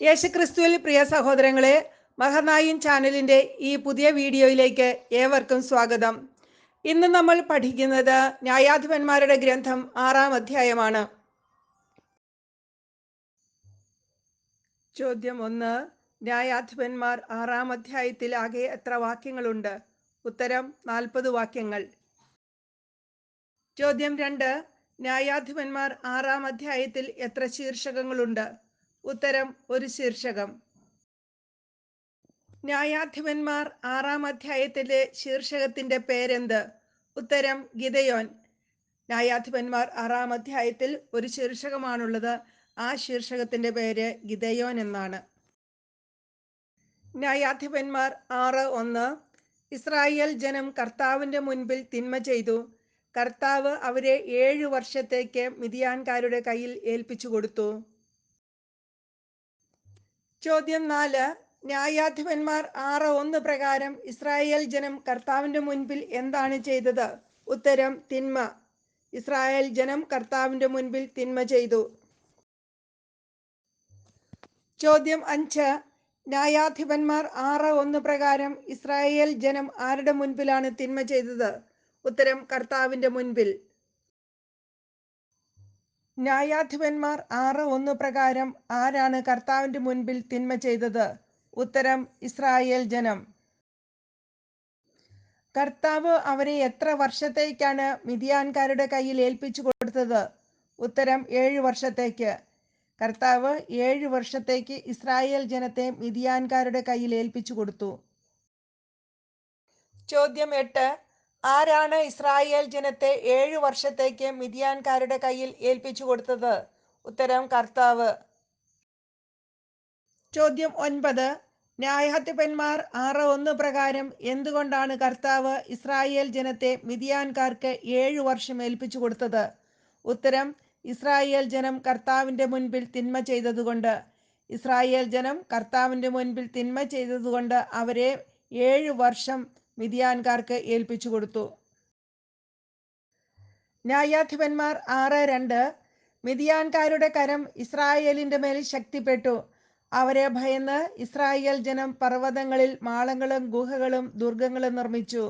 യേശുക്രിസ്തുവിൽ പ്രിയ സഹോദരങ്ങളെ, മഹനായിൻ ചാനലിൻ്റെ ഈ പുതിയ വീഡിയോയിലേക്ക് ഏവർക്കും സ്വാഗതം. ഇന്ന് നമ്മൾ പഠിക്കുന്നത് ന്യായാധിപന്മാരുടെ ഗ്രന്ഥം 6-ാം അധ്യായമാണ്. ചോദ്യം 1. ന്യായാധിപന്മാർ 6-ാം അധ്യായത്തിൽ ആകെ എത്ര വാക്യങ്ങളുണ്ട്? ഉത്തരം 40 വാക്യങ്ങൾ. ചോദ്യം 2. ന്യായാധിപന്മാർ 6-ാം അധ്യായത്തിൽ എത്ര ശീർഷകങ്ങളുണ്ട്? ഉത്തരം 1 ശീർഷകം. ന്യായാധിപന്മാർ 6-ാം അധ്യായത്തിലെ ശീർഷകത്തിന്റെ പേരെന്ത്? ഉത്തരം ഗിദെയോൻ. ന്യായാധിപന്മാർ 6-ാം അധ്യായത്തിൽ ഒരു ശീർഷകമാണുള്ളത്. ആ ശീർഷകത്തിന്റെ പേര് ഗിദെയോൻ എന്നാണ്. ന്യായാധിപന്മാർ 6:1. ഇസ്രായേൽ ജനം കർത്താവിന്റെ മുൻപിൽ തിന്മ ചെയ്തു. കർത്താവ് അവരെ 7 വർഷത്തേക്ക് മിദ്യാൻകാരുടെ കയ്യിൽ ഏൽപ്പിച്ചു കൊടുത്തു. ചോദ്യം 4. ന്യായാധിപന്മാർ 6:1 പ്രകാരം ഇസ്രായേൽ ജനം കർത്താവിന്റെ മുൻപിൽ എന്താണ് ചെയ്തത്? ഉത്തരം തിന്മ. ഇസ്രായേൽ ജനം കർത്താവിന്റെ മുൻപിൽ തിന്മ ചെയ്തു. ചോദ്യം 5. ന്യായാധിപന്മാർ 6:1 പ്രകാരം ഇസ്രായേൽ ജനം ആരുടെ മുൻപിലാണ് തിന്മ ചെയ്തത്? ഉത്തരം കർത്താവിന്റെ മുൻപിൽ. ന്യായാധിപന്മാർ 6:1 പ്രകാരം ആരാണ് കർത്താവിന്റെ മുൻപിൽ തിന്മ ചെയ്തത്? ഉത്തരം ഇസ്രായേൽ ജനം. കർത്താവ് അവരെ എത്ര വർഷത്തേക്കാണ് മിദ്യാൻകാരുടെ കയ്യിൽ ഏൽപ്പിച്ചു കൊടുത്തത്? ഉത്തരം 7 വർഷത്തേക്ക്. കർത്താവ് 7 വർഷത്തേക്ക് ഇസ്രായേൽ ജനത്തെ മിദ്യാൻകാരുടെ കയ്യിൽ ഏൽപ്പിച്ചു കൊടുത്തു. ചോദ്യം 8. ആരാണ് ഇസ്രായേൽ ജനത്തെ 7 വർഷത്തേക്ക് മിദ്യാൻകാരുടെ കയ്യിൽ ഏൽപ്പിച്ചു കൊടുത്തത്? ഉത്തരം കർത്താവ്. ചോദ്യം 9. ന്യായാധിപന്മാർ 6:1 പ്രകാരം എന്തുകൊണ്ടാണ് കർത്താവ് ഇസ്രായേൽ ജനത്തെ മിദ്യാൻകാർക്ക് 7 വർഷം ഏൽപ്പിച്ചു കൊടുത്തത്? ഉത്തരം ഇസ്രായേൽ ജനം കർത്താവിന്റെ മുൻപിൽ തിന്മ ചെയ്തതുകൊണ്ട്. ഇസ്രായേൽ ജനം കർത്താവിന്റെ മുൻപിൽ തിന്മ ചെയ്തതുകൊണ്ട് അവരെ 7 വർഷം മിദ്യാൻകാർക്ക് ഏൽപ്പിച്ചു കൊടുത്തു. ന്യായാധിപന്മാർ 6:2. മിദ്യാൻകാരുടെ കരം ഇസ്രായേലിന്റെ മേൽ ശക്തിപ്പെട്ടു. അവരെ ഭയന്ന് ഇസ്രായേൽ ജനം പർവ്വതങ്ങളിൽ മാളങ്ങളും ഗുഹകളും ദുർഗങ്ങളും നിർമ്മിച്ചു.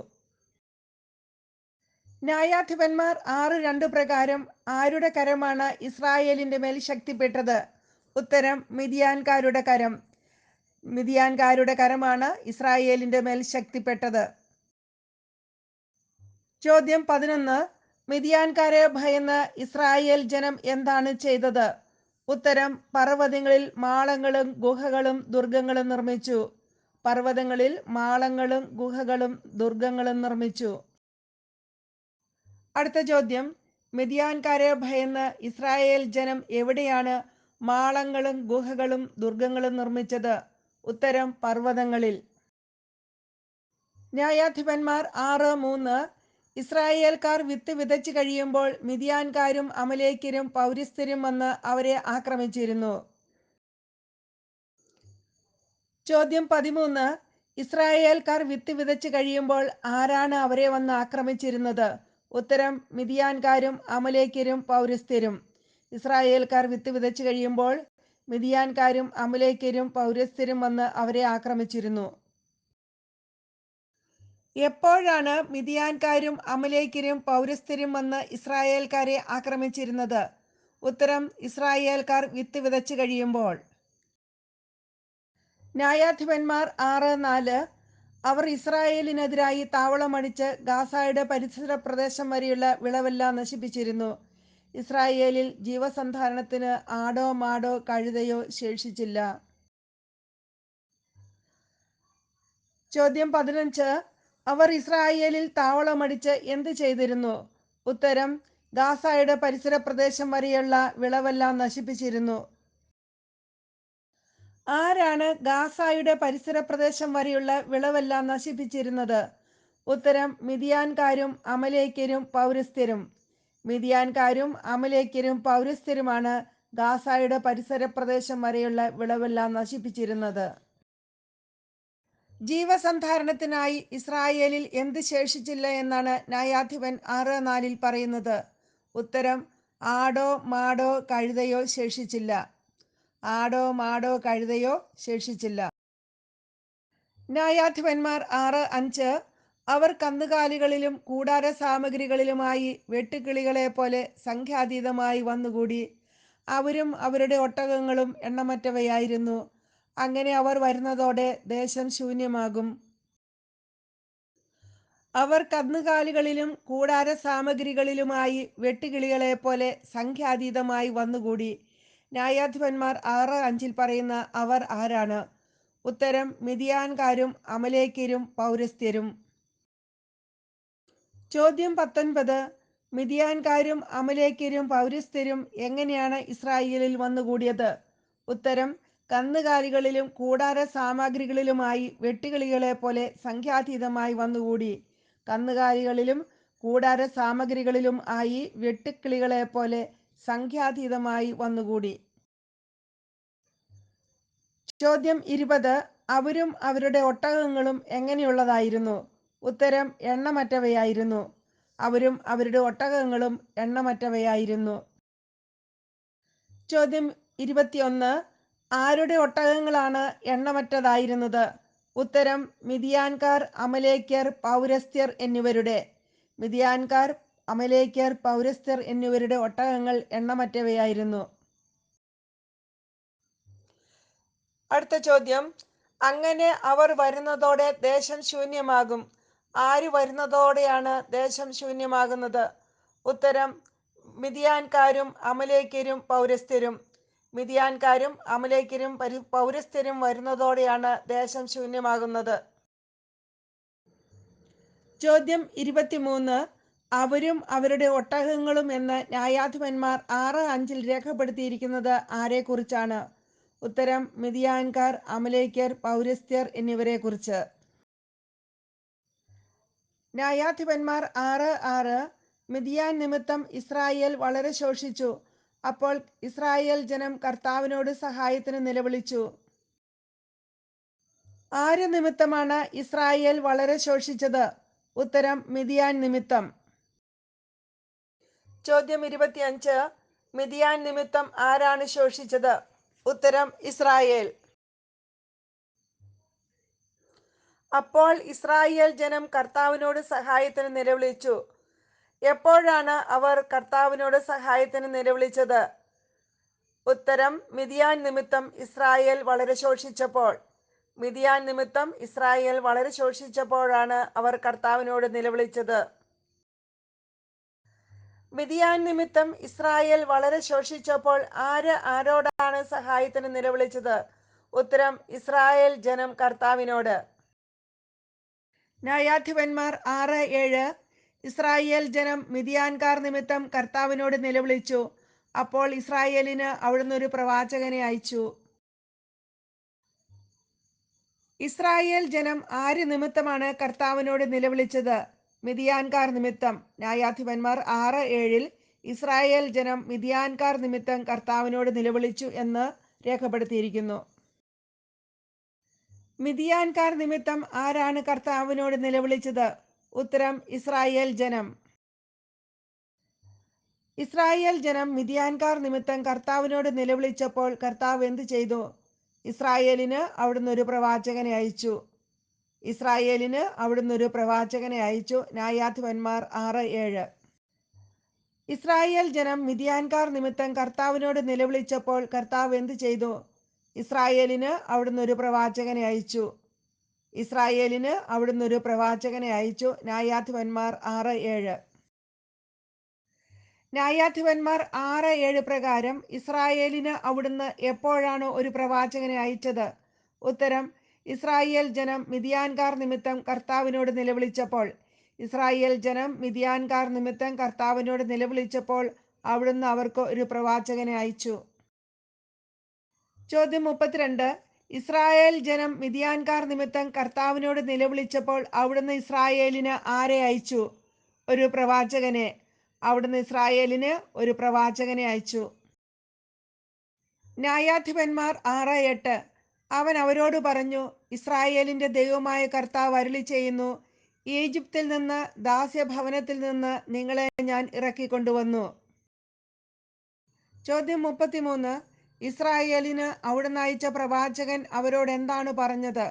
ന്യായാധിപന്മാർ 6:2 പ്രകാരം ആരുടെ കരമാണ് ഇസ്രായേലിന്റെ മേൽ ശക്തിപ്പെട്ടത്? ഉത്തരം മിദ്യാൻകാരുടെ കരം. മിദ്യാൻകാരുടെ കരമാണ് ഇസ്രായേലിന്റെ മേൽ ശക്തിപ്പെട്ടത്. ചോദ്യം 11. മിദ്യാൻകാരെ ഭയന്ന് ഇസ്രായേൽ ജനം എന്താണ് ചെയ്തത്? ഉത്തരം പർവ്വതങ്ങളിൽ മാളങ്ങളും ഗുഹകളും ദുർഗങ്ങളും നിർമ്മിച്ചു. പർവ്വതങ്ങളിൽ മാളങ്ങളും ഗുഹകളും ദുർഗങ്ങളും നിർമ്മിച്ചു. അടുത്ത ചോദ്യം. മിദ്യാൻകാരെ ഭയന്ന് ഇസ്രായേൽ ജനം എവിടെയാണ് മാളങ്ങളും ഗുഹകളും ദുർഗങ്ങളും നിർമ്മിച്ചത്? ഉത്തരം പർവ്വതങ്ങളിൽ. ന്യായാധിപന്മാർ 6:3. ഇസ്രായേൽക്കാർ വിത്ത് വിതച്ചു കഴിയുമ്പോൾ മിദ്യാൻകാരും അമലേക്യരും പൗരസ്ത്യരും വന്ന് അവരെ ആക്രമിച്ചിരുന്നു. ചോദ്യം 13. ഇസ്രായേൽക്കാർ വിത്ത് വിതച്ചു കഴിയുമ്പോൾ ആരാണ് അവരെ വന്ന് ആക്രമിച്ചിരുന്നത്? ഉത്തരം മിദ്യാൻകാരും അമലേക്യരും പൗരസ്ത്യരും. ഇസ്രായേൽക്കാർ വിത്ത് വിതച്ചു കഴിയുമ്പോൾ മിദ്യാൻകാരും അമലേക്യരും പൗരസ്ത്യരും വന്ന് അവരെ ആക്രമിച്ചിരുന്നു. എപ്പോഴാണ് മിദ്യാൻകാരും അമലേക്യരും പൗരസ്ത്യരും വന്ന് ഇസ്രായേൽക്കാരെ ആക്രമിച്ചിരുന്നത്? ഉത്തരം ഇസ്രായേൽക്കാർ വിത്ത് വിതച്ചു കഴിയുമ്പോൾ. ന്യായാധിപന്മാർ 6:4. അവർ ഇസ്രായേലിനെതിരായി താവളമടിച്ച് ഗാസയുടെ പരിസര പ്രദേശം വരെയുള്ള വിളവെല്ലാം നശിപ്പിച്ചിരുന്നു. ഇസ്രായേലിൽ ജീവസന്ധാരണത്തിന് ആടോ മാടോ കഴുതയോ ശേഷിച്ചില്ല. ചോദ്യം 15. അവർ ഇസ്രായേലിൽ താവളമടിച്ച് എന്ത് ചെയ്തിരുന്നു? ഉത്തരം ഗാസയുടെ പരിസര പ്രദേശം വരെയുള്ള വിളവെല്ലാം നശിപ്പിച്ചിരുന്നു. ആരാണ് ഗാസയുടെ പരിസര പ്രദേശം വരെയുള്ള വിളവെല്ലാം നശിപ്പിച്ചിരുന്നത്? ഉത്തരം മിദ്യാൻകാരും അമലേക്യരും പൗരസ്ത്യരും. മിദ്യാൻകാരും അമലേക്യരും പൗരസ്ത്യരുമാണ് ഗാസയുടെ പരിസര പ്രദേശം വരെയുള്ള വിളവെല്ലാം നശിപ്പിച്ചിരുന്നത്. ജീവസന്ധാരണത്തിനായി ഇസ്രായേലിൽ എന്ത് ശേഷിച്ചില്ല എന്നാണ് ന്യായാധിപൻ 6:4 പറയുന്നത്? ഉത്തരം ആടോ മാടോ കഴുതയോ ശേഷിച്ചില്ല. ആടോ മാടോ കഴുതയോ ശേഷിച്ചില്ല. ന്യായാധിപന്മാർ 6:5 അവർ കന്നുകാലികളിലും കൂടാര സാമഗ്രികളിലുമായി വെട്ടുക്കിളികളെപ്പോലെ സംഖ്യാതീതമായി വന്നുകൂടി. അവരും അവരുടെ ഒട്ടകങ്ങളും എണ്ണമറ്റവയായിരുന്നു. അങ്ങനെ അവർ വരുന്നതോടെ ദേശം ശൂന്യമാകും. അവർ കന്നുകാലികളിലും കൂടാര സാമഗ്രികളിലുമായി വെട്ടുകിളികളെപ്പോലെ സംഖ്യാതീതമായി വന്നുകൂടി. ന്യായാധിപന്മാർ 6:5 പറയുന്ന അവർ ആരാണ്? ഉത്തരം: മിദ്യാൻകാരും അമലേക്യരും പൗരസ്ത്യരും. ചോദ്യം 19. മിദ്യാൻകാരും അമലേക്യരും പൗരസ്ത്യരും എങ്ങനെയാണ് ഇസ്രായേലിൽ വന്നുകൂടിയത്? ഉത്തരം: കന്നുകാലികളിലും കൂടാര സാമഗ്രികളിലുമായി വെട്ടുകിളികളെപ്പോലെ സംഖ്യാതീതമായി വന്നുകൂടി. കന്നുകാലികളിലും കൂടാര സാമഗ്രികളിലും ആയി വെട്ടുക്കിളികളെപ്പോലെ സംഖ്യാതീതമായി വന്നുകൂടി. ചോദ്യം 20. അവരും അവരുടെ ഒട്ടകങ്ങളും എങ്ങനെയുള്ളതായിരുന്നു? ഉത്തരം: എണ്ണമറ്റവയായിരുന്നു. അവരും അവരുടെ ഒട്ടകങ്ങളും എണ്ണമറ്റവയായിരുന്നു. ചോദ്യം 21. ആരുടെ ഒട്ടകങ്ങളാണ് എണ്ണമറ്റതായിരുന്നത്? ഉത്തരം: മിദ്യാൻകാർ, അമലേക്യർ, പൗരസ്ത്യർ എന്നിവരുടെ. മിദ്യാൻകാർ, അമലേക്യർ, പൗരസ്ത്യർ എന്നിവരുടെ ഒട്ടകങ്ങൾ എണ്ണമറ്റവയായിരുന്നു. അടുത്ത ചോദ്യം: അങ്ങനെ അവർ വരുന്നതോടെ ദേശം ശൂന്യമാകും. ആര് വരുന്നതോടെയാണ് ദേശം ശൂന്യമാകുന്നത്? ഉത്തരം: മിദ്യാൻകാരും അമലേക്യരും പൗരസ്ത്യരും. മിദ്യാൻകാരും അമലേക്യരും പൗരസ്ത്യരും വരുന്നതോടെയാണ് ദേശം ശൂന്യമാകുന്നത്. ചോദ്യം 23. അവരും അവരുടെ ഒട്ടകങ്ങളും എന്ന് ന്യായാധിപന്മാർ 6:5 രേഖപ്പെടുത്തിയിരിക്കുന്നത് ആരെക്കുറിച്ചാണ്? ഉത്തരം: മിദ്യാൻകാർ, അമലേക്യർ, പൗരസ്ത്യർ എന്നിവരെ കുറിച്ച്. ന്യായാധിപന്മാർ 6:6 മിദ്യാൻ നിമിത്തം ഇസ്രായേൽ വളരെ ശോഷിച്ചു. അപ്പോൾ ഇസ്രായേൽ ജനം കർത്താവിനോട് സഹായത്തിന് നിലവിളിച്ചു. ആര് നിമിത്തമാണ് ഇസ്രായേൽ വളരെ ശോഷിച്ചത്? ഉത്തരം: മിദ്യാൻ നിമിത്തം. ചോദ്യം 25. മിദ്യാൻ നിമിത്തം ആരാണ് ശോഷിച്ചത്? ഉത്തരം: ഇസ്രായേൽ. അപ്പോൾ ഇസ്രായേൽ ജനം കർത്താവിനോട് സഹായത്തിന് നിലവിളിച്ചു. എപ്പോഴാണ് അവർ കർത്താവിനോട് സഹായത്തിന് നിലവിളിച്ചത്? ഉത്തരം: മിദ്യാൻ നിമിത്തം ഇസ്രായേൽ വളരെ ശോഷിച്ചപ്പോൾ. മിദ്യാൻ നിമിത്തം ഇസ്രായേൽ വളരെ ശോഷിച്ചപ്പോഴാണ് അവർ കർത്താവിനോട് നിലവിളിച്ചത്. മിദ്യാൻ നിമിത്തം ഇസ്രായേൽ വളരെ ശോഷിച്ചപ്പോൾ ആര് ആരോടാണ് സഹായത്തിന് നിലവിളിച്ചത്? ഉത്തരം: ഇസ്രായേൽ ജനം കർത്താവിനോട്. ന്യായാധിപന്മാർ 6:7 ഇസ്രായേൽ ജനം മിദ്യാൻകാർ നിമിത്തം കർത്താവിനോട് നിലവിളിച്ചു. അപ്പോൾ ഇസ്രായേലിന് അവിടുന്ന് ഒരു പ്രവാചകനെ അയച്ചു. ഇസ്രായേൽ ജനം ആര് നിമിത്തമാണ് കർത്താവിനോട് നിലവിളിച്ചത്? മിദ്യാൻകാർ നിമിത്തം. ന്യായാധിപന്മാർ 6:7 ഇസ്രായേൽ ജനം മിദ്യാൻകാർ നിമിത്തം കർത്താവിനോട് നിലവിളിച്ചു എന്ന് രേഖപ്പെടുത്തിയിരിക്കുന്നു. മിദ്യാൻകാർ നിമിത്തം ആരാണ് കർത്താവിനോട് നിലവിളിച്ചത്? ഉത്തരം: ഇസ്രായേൽ ജനം. ഇസ്രായേൽ ജനം മിദ്യാൻകാർ നിമിത്തം കർത്താവിനോട് നിലവിളിച്ചപ്പോൾ കർത്താവ് എന്ത് ചെയ്തു? ഇസ്രായേലിന് അവിടുന്ന് ഒരു പ്രവാചകനെ അയച്ചു. ഇസ്രായേലിന് അവിടുന്ന് ഒരു പ്രവാചകനെ അയച്ചു. ന്യായാധിപന്മാർ 6:7. ഇസ്രായേൽ ജനം മിദ്യാൻകാർ നിമിത്തം കർത്താവിനോട് നിലവിളിച്ചപ്പോൾ കർത്താവ് എന്ത് ചെയ്തു? ഇസ്രായേലിന് അവിടുന്ന് ഒരു പ്രവാചകനെ അയച്ചു. ഇസ്രായേലിന് അവിടുന്ന് ഒരു പ്രവാചകനെ അയച്ചു. ന്യായാധിപന്മാർ 6:7. ന്യായാധിപന്മാർ 6:7 പ്രകാരം ഇസ്രായേലിന് അവിടുന്ന് എപ്പോഴാണ് ഒരു പ്രവാചകനെ അയച്ചത്? ഉത്തരം: ഇസ്രായേൽ ജനം മിദ്യാൻകാർ നിമിത്തം കർത്താവിനോട് നിലവിളിച്ചപ്പോൾ. ഇസ്രായേൽ ജനം മിദ്യാൻകാർ നിമിത്തം കർത്താവിനോട് നിലവിളിച്ചപ്പോൾ അവിടുന്ന് അവർക്ക് ഒരു പ്രവാചകനെ അയച്ചു. ചോദ്യം 32. ഇസ്രായേൽ ജനം മിദ്യാൻകാർ നിമിത്തം കർത്താവിനോട് നിലവിളിച്ചപ്പോൾ അവിടുന്ന് ഇസ്രായേലിന് ആരെ അയച്ചു? ഒരു പ്രവാചകനെ. അവിടുന്ന് ഇസ്രായേലിന് ഒരു പ്രവാചകനെ അയച്ചു. ന്യായാധിപന്മാർ 6:8 അവൻ അവരോട് പറഞ്ഞു, ഇസ്രായേലിന്റെ ദൈവമായ കർത്താവ് അരുളി ചെയ്യുന്നു, ഈജിപ്തിൽ നിന്ന്, ദാസ്യഭവനത്തിൽ നിന്ന് നിങ്ങളെ ഞാൻ ഇറക്കിക്കൊണ്ടുവന്നു. ചോദ്യം 33. ഇസ്രായേലിന് അവിടുന്ന് അയച്ച പ്രവാചകൻ അവരോട് എന്താണ് പറഞ്ഞത്?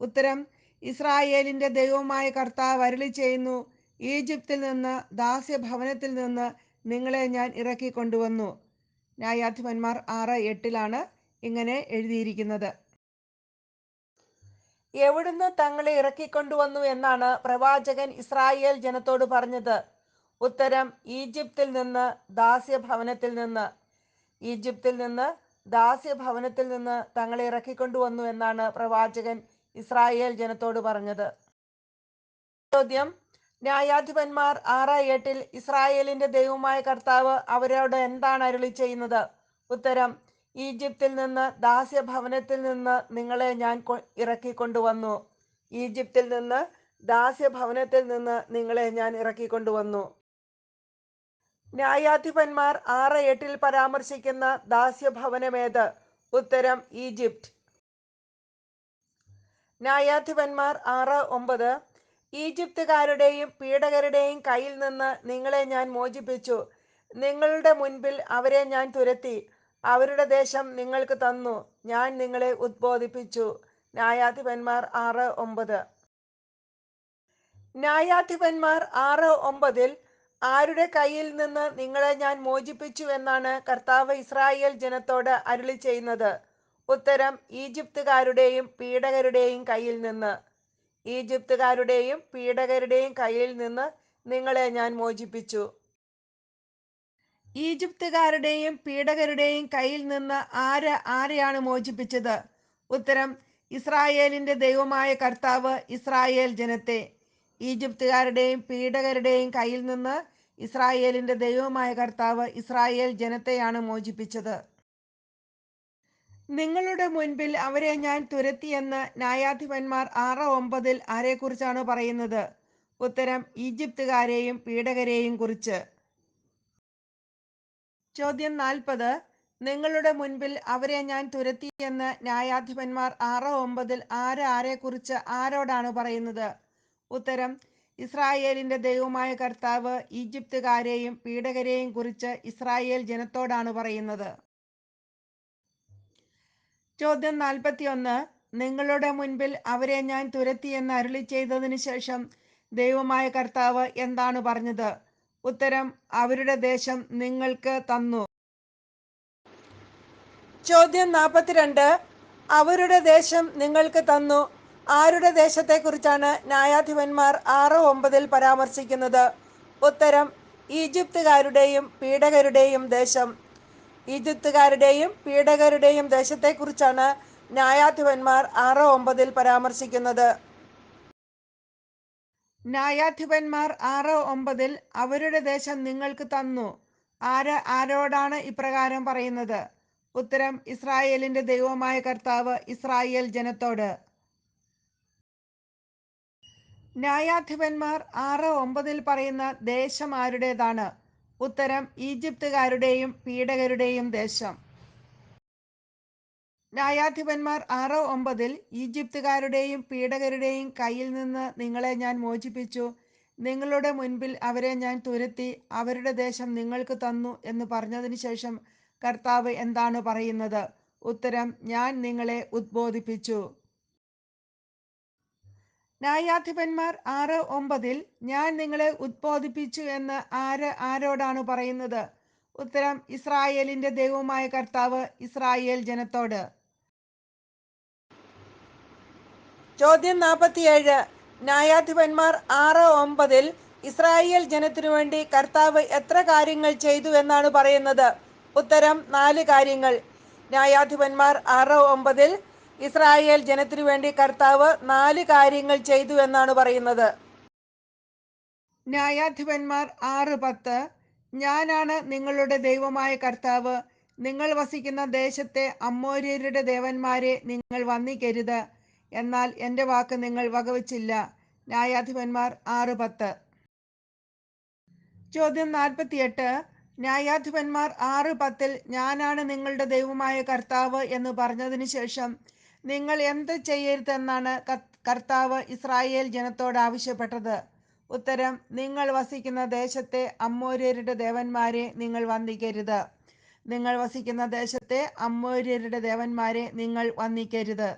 ഉത്തരം: ഇസ്രായേലിന്റെ ദൈവമായ കർത്താവ് അരുളി ചെയ്യുന്നു, ഈജിപ്തിൽ നിന്ന്, ദാസ്യഭവനത്തിൽ നിന്ന് നിങ്ങളെ ഞാൻ ഇറക്കിക്കൊണ്ടുവന്നു. ന്യായാധിപന്മാർ 6:8 ഇങ്ങനെ എഴുതിയിരിക്കുന്നത്. എവിടുന്ന് തങ്ങളെ ഇറക്കിക്കൊണ്ടുവന്നു എന്നാണ് പ്രവാചകൻ ഇസ്രായേൽ ജനത്തോട് പറഞ്ഞത്? ഉത്തരം: ഈജിപ്തിൽ നിന്ന്, ദാസ്യഭവനത്തിൽ നിന്ന്. ഈജിപ്തിൽ നിന്ന്, ദാസ്യഭവനത്തിൽ നിന്ന് തങ്ങളെ ഇറക്കിക്കൊണ്ടുവന്നു എന്നാണ് പ്രവാചകൻ ഇസ്രായേൽ ജനത്തോട് പറഞ്ഞത്. ചോദ്യം: ന്യായാധിപന്മാർ 6:8 ഇസ്രായേലിന്റെ ദൈവമായ കർത്താവ് അവരോട് എന്താണ് അരുളി ചെയ്യുന്നത്? ഉത്തരം: ഈജിപ്തിൽ നിന്ന്, ദാസ്യഭവനത്തിൽ നിന്ന് നിങ്ങളെ ഞാൻ ഇറക്കിക്കൊണ്ടുവന്നു. ഈജിപ്തിൽ നിന്ന്, ദാസ്യഭവനത്തിൽ നിന്ന് നിങ്ങളെ ഞാൻ ഇറക്കിക്കൊണ്ടുവന്നു. ന്യായാധിപന്മാർ 6:8 പരാമർശിക്കുന്ന ദാസ്യഭവനമേത്? ഉത്തരം: ഈജിപ്റ്റ്. ന്യായാധിപന്മാർ 6:9 ഈജിപ്തുകാരുടെയും പീഡകരുടെയും കയ്യിൽ നിന്ന് നിങ്ങളെ ഞാൻ മോചിപ്പിച്ചു. നിങ്ങളുടെ മുൻപിൽ അവരെ ഞാൻ തുരത്തി. അവരുടെ ദേശം നിങ്ങൾക്ക് തന്നു. ഞാൻ നിങ്ങളെ ഉദ്ബോധിപ്പിച്ചു. ന്യായാധിപന്മാർ 6:9. ന്യായാധിപന്മാർ 6:9 ആരുടെ കയ്യിൽ നിന്ന് നിങ്ങളെ ഞാൻ മോചിപ്പിച്ചു എന്നാണ് കർത്താവ് ഇസ്രായേൽ ജനത്തോട് അരുളി ചെയ്യുന്നത്? ഉത്തരം: ഈജിപ്തുകാരുടെയും പീഡകരുടെയും കയ്യിൽ നിന്ന്. ഈജിപ്തുകാരുടെയും പീഡകരുടെയും കയ്യിൽ നിന്ന് നിങ്ങളെ ഞാൻ മോചിപ്പിച്ചു. ഈജിപ്തുകാരുടെയും പീഡകരുടെയും കയ്യിൽ നിന്ന് ആരെയാണ് മോചിപ്പിച്ചത്? ഉത്തരം: ഇസ്രായേലിന്റെ ദൈവമായ കർത്താവ് ഇസ്രായേൽ ജനത്തെ. ഈജിപ്തുകാരുടെയും പീഡകരുടെയും കയ്യിൽ നിന്ന് ഇസ്രായേലിന്റെ ദൈവമായ കർത്താവ് ഇസ്രായേൽ ജനത്തെയാണ് മോചിപ്പിച്ചത്. നിങ്ങളുടെ മുൻപിൽ അവരെ ഞാൻ തുരത്തിയെന്ന് ന്യായാധിപന്മാർ 6:9 ആരെക്കുറിച്ചാണ് പറയുന്നത്? ഉത്തരം: ഈജിപ്തുകാരെയും പീഡകരെയും കുറിച്ച്. ചോദ്യം 40: നിങ്ങളുടെ മുൻപിൽ അവരെ ഞാൻ തുരത്തിയെന്ന് ന്യായാധിപന്മാർ 6:9 ആരെക്കുറിച്ച് ആരോടാണ് പറയുന്നത്? ഉത്തരം: ഇസ്രായേലിന്റെ ദൈവമായ കർത്താവ് ഈജിപ്തുകാരെയും പീഡകരെയും കുറിച്ച് ഇസ്രായേൽ ജനത്തോടാണ് പറയുന്നത്. ചോദ്യം 41: നിങ്ങളുടെ മുൻപിൽ അവരെ ഞാൻ തുരത്തിയെന്ന് അരുളി ചെയ്തതിനു ശേഷം ദൈവമായ കർത്താവ് എന്താണ് പറഞ്ഞത്? ഉത്തരം: അവരുടെ ദേശം നിങ്ങൾക്ക് തന്നു. ചോദ്യം 42: അവരുടെ ദേശം നിങ്ങൾക്ക് തന്നു ആരുടെ ദേശത്തെക്കുറിച്ചാണ് ന്യായാധിപന്മാർ 6:9 പരാമർശിക്കുന്നത്? ഉത്തരം: ഈജിപ്തുകാരുടെയും പീഡകരുടെയും ദേശം. ഈജിപ്തുകാരുടെയും പീഡകരുടെയും ദേശത്തെക്കുറിച്ചാണ് ന്യായാധിപന്മാർ 6:9 പരാമർശിക്കുന്നത്. ന്യായാധിപന്മാർ 6:9 അവരുടെ ദേശം നിങ്ങൾക്ക് തന്നു ആരോടാണ് ഇപ്രകാരം പറയുന്നത്? ഉത്തരം: ഇസ്രായേലിന്റെ ദൈവമായ കർത്താവ് ഇസ്രായേൽ ജനത്തോട്. ന്യായാധിപന്മാർ 6:9 പറയുന്ന ദേശം ആരുടേതാണ്? ഉത്തരം: ഈജിപ്തുകാരുടെയും പീഡകരുടെയും ദേശം. ന്യായാധിപന്മാർ 6:9 ഈജിപ്തുകാരുടെയും പീഡകരുടെയും കയ്യിൽ നിന്ന് നിങ്ങളെ ഞാൻ മോചിപ്പിച്ചു. നിങ്ങളുടെ മുൻപിൽ അവരെ ഞാൻ തുരത്തി. അവരുടെ ദേശം നിങ്ങൾക്ക് തന്നു എന്ന് പറഞ്ഞതിന് ശേഷം കർത്താവ് എന്താണ് പറയുന്നത്? ഉത്തരം: ഞാൻ നിങ്ങളെ ഉദ്ബോധിപ്പിച്ചു. ന്യായാധിപന്മാർ 6:9 ഞാൻ നിങ്ങളെ ഉദ്ബോധിപ്പിച്ചു എന്ന് ആരോടാണ് പറയുന്നത്? ഉത്തരം: ഇസ്രായേലിന്റെ ദൈവമായ കർത്താവ് ഇസ്രായേൽ ജനത്തോട്. ചോദ്യം 47: ന്യായാധിപന്മാർ 6:9 ഇസ്രായേൽ ജനത്തിനു വേണ്ടി കർത്താവ് എത്ര കാര്യങ്ങൾ ചെയ്തു എന്നാണ് പറയുന്നത്? ഉത്തരം: 4 കാര്യങ്ങൾ. ന്യായാധിപന്മാർ 6:9 ഇസ്രായേൽ ജനത്തിനു വേണ്ടി കർത്താവ് 4 കാര്യങ്ങൾ ചെയ്തു എന്നാണ് പറയുന്നത്. ന്യായാധിപന്മാർ 6:10 ഞാനാണ് നിങ്ങളുടെ ദൈവമായ കർത്താവ്. നിങ്ങൾ വസിക്കുന്ന ദേശത്തെ അമ്മോര്യരുടെ ദേവന്മാരെ നിങ്ങൾ വന്ദിക്കരുത്. എന്നാൽ എൻ്റെ വാക്ക് നിങ്ങൾ വകവച്ചില്ല. ന്യായാധിപന്മാർ 6:10. ചോദ്യം 48: ന്യായാധിപന്മാർ 6:10 ഞാനാണ് നിങ്ങളുടെ ദൈവമായ കർത്താവ് എന്ന് പറഞ്ഞതിന് ശേഷം നിങ്ങൾ എന്ത് ചെയ്യരുതെന്നാണ് കർത്താവ് ഇസ്രായേൽ ജനത്തോട് ആവശ്യപ്പെട്ടത്? ഉത്തരം: നിങ്ങൾ വസിക്കുന്ന ദേശത്തെ അമ്മോര്യരുടെ ദേവന്മാരെ നിങ്ങൾ വന്ദിക്കരുത്. നിങ്ങൾ വസിക്കുന്ന ദേശത്തെ അമ്മോര്യരുടെ ദേവന്മാരെ നിങ്ങൾ വന്ദിക്കരുത്.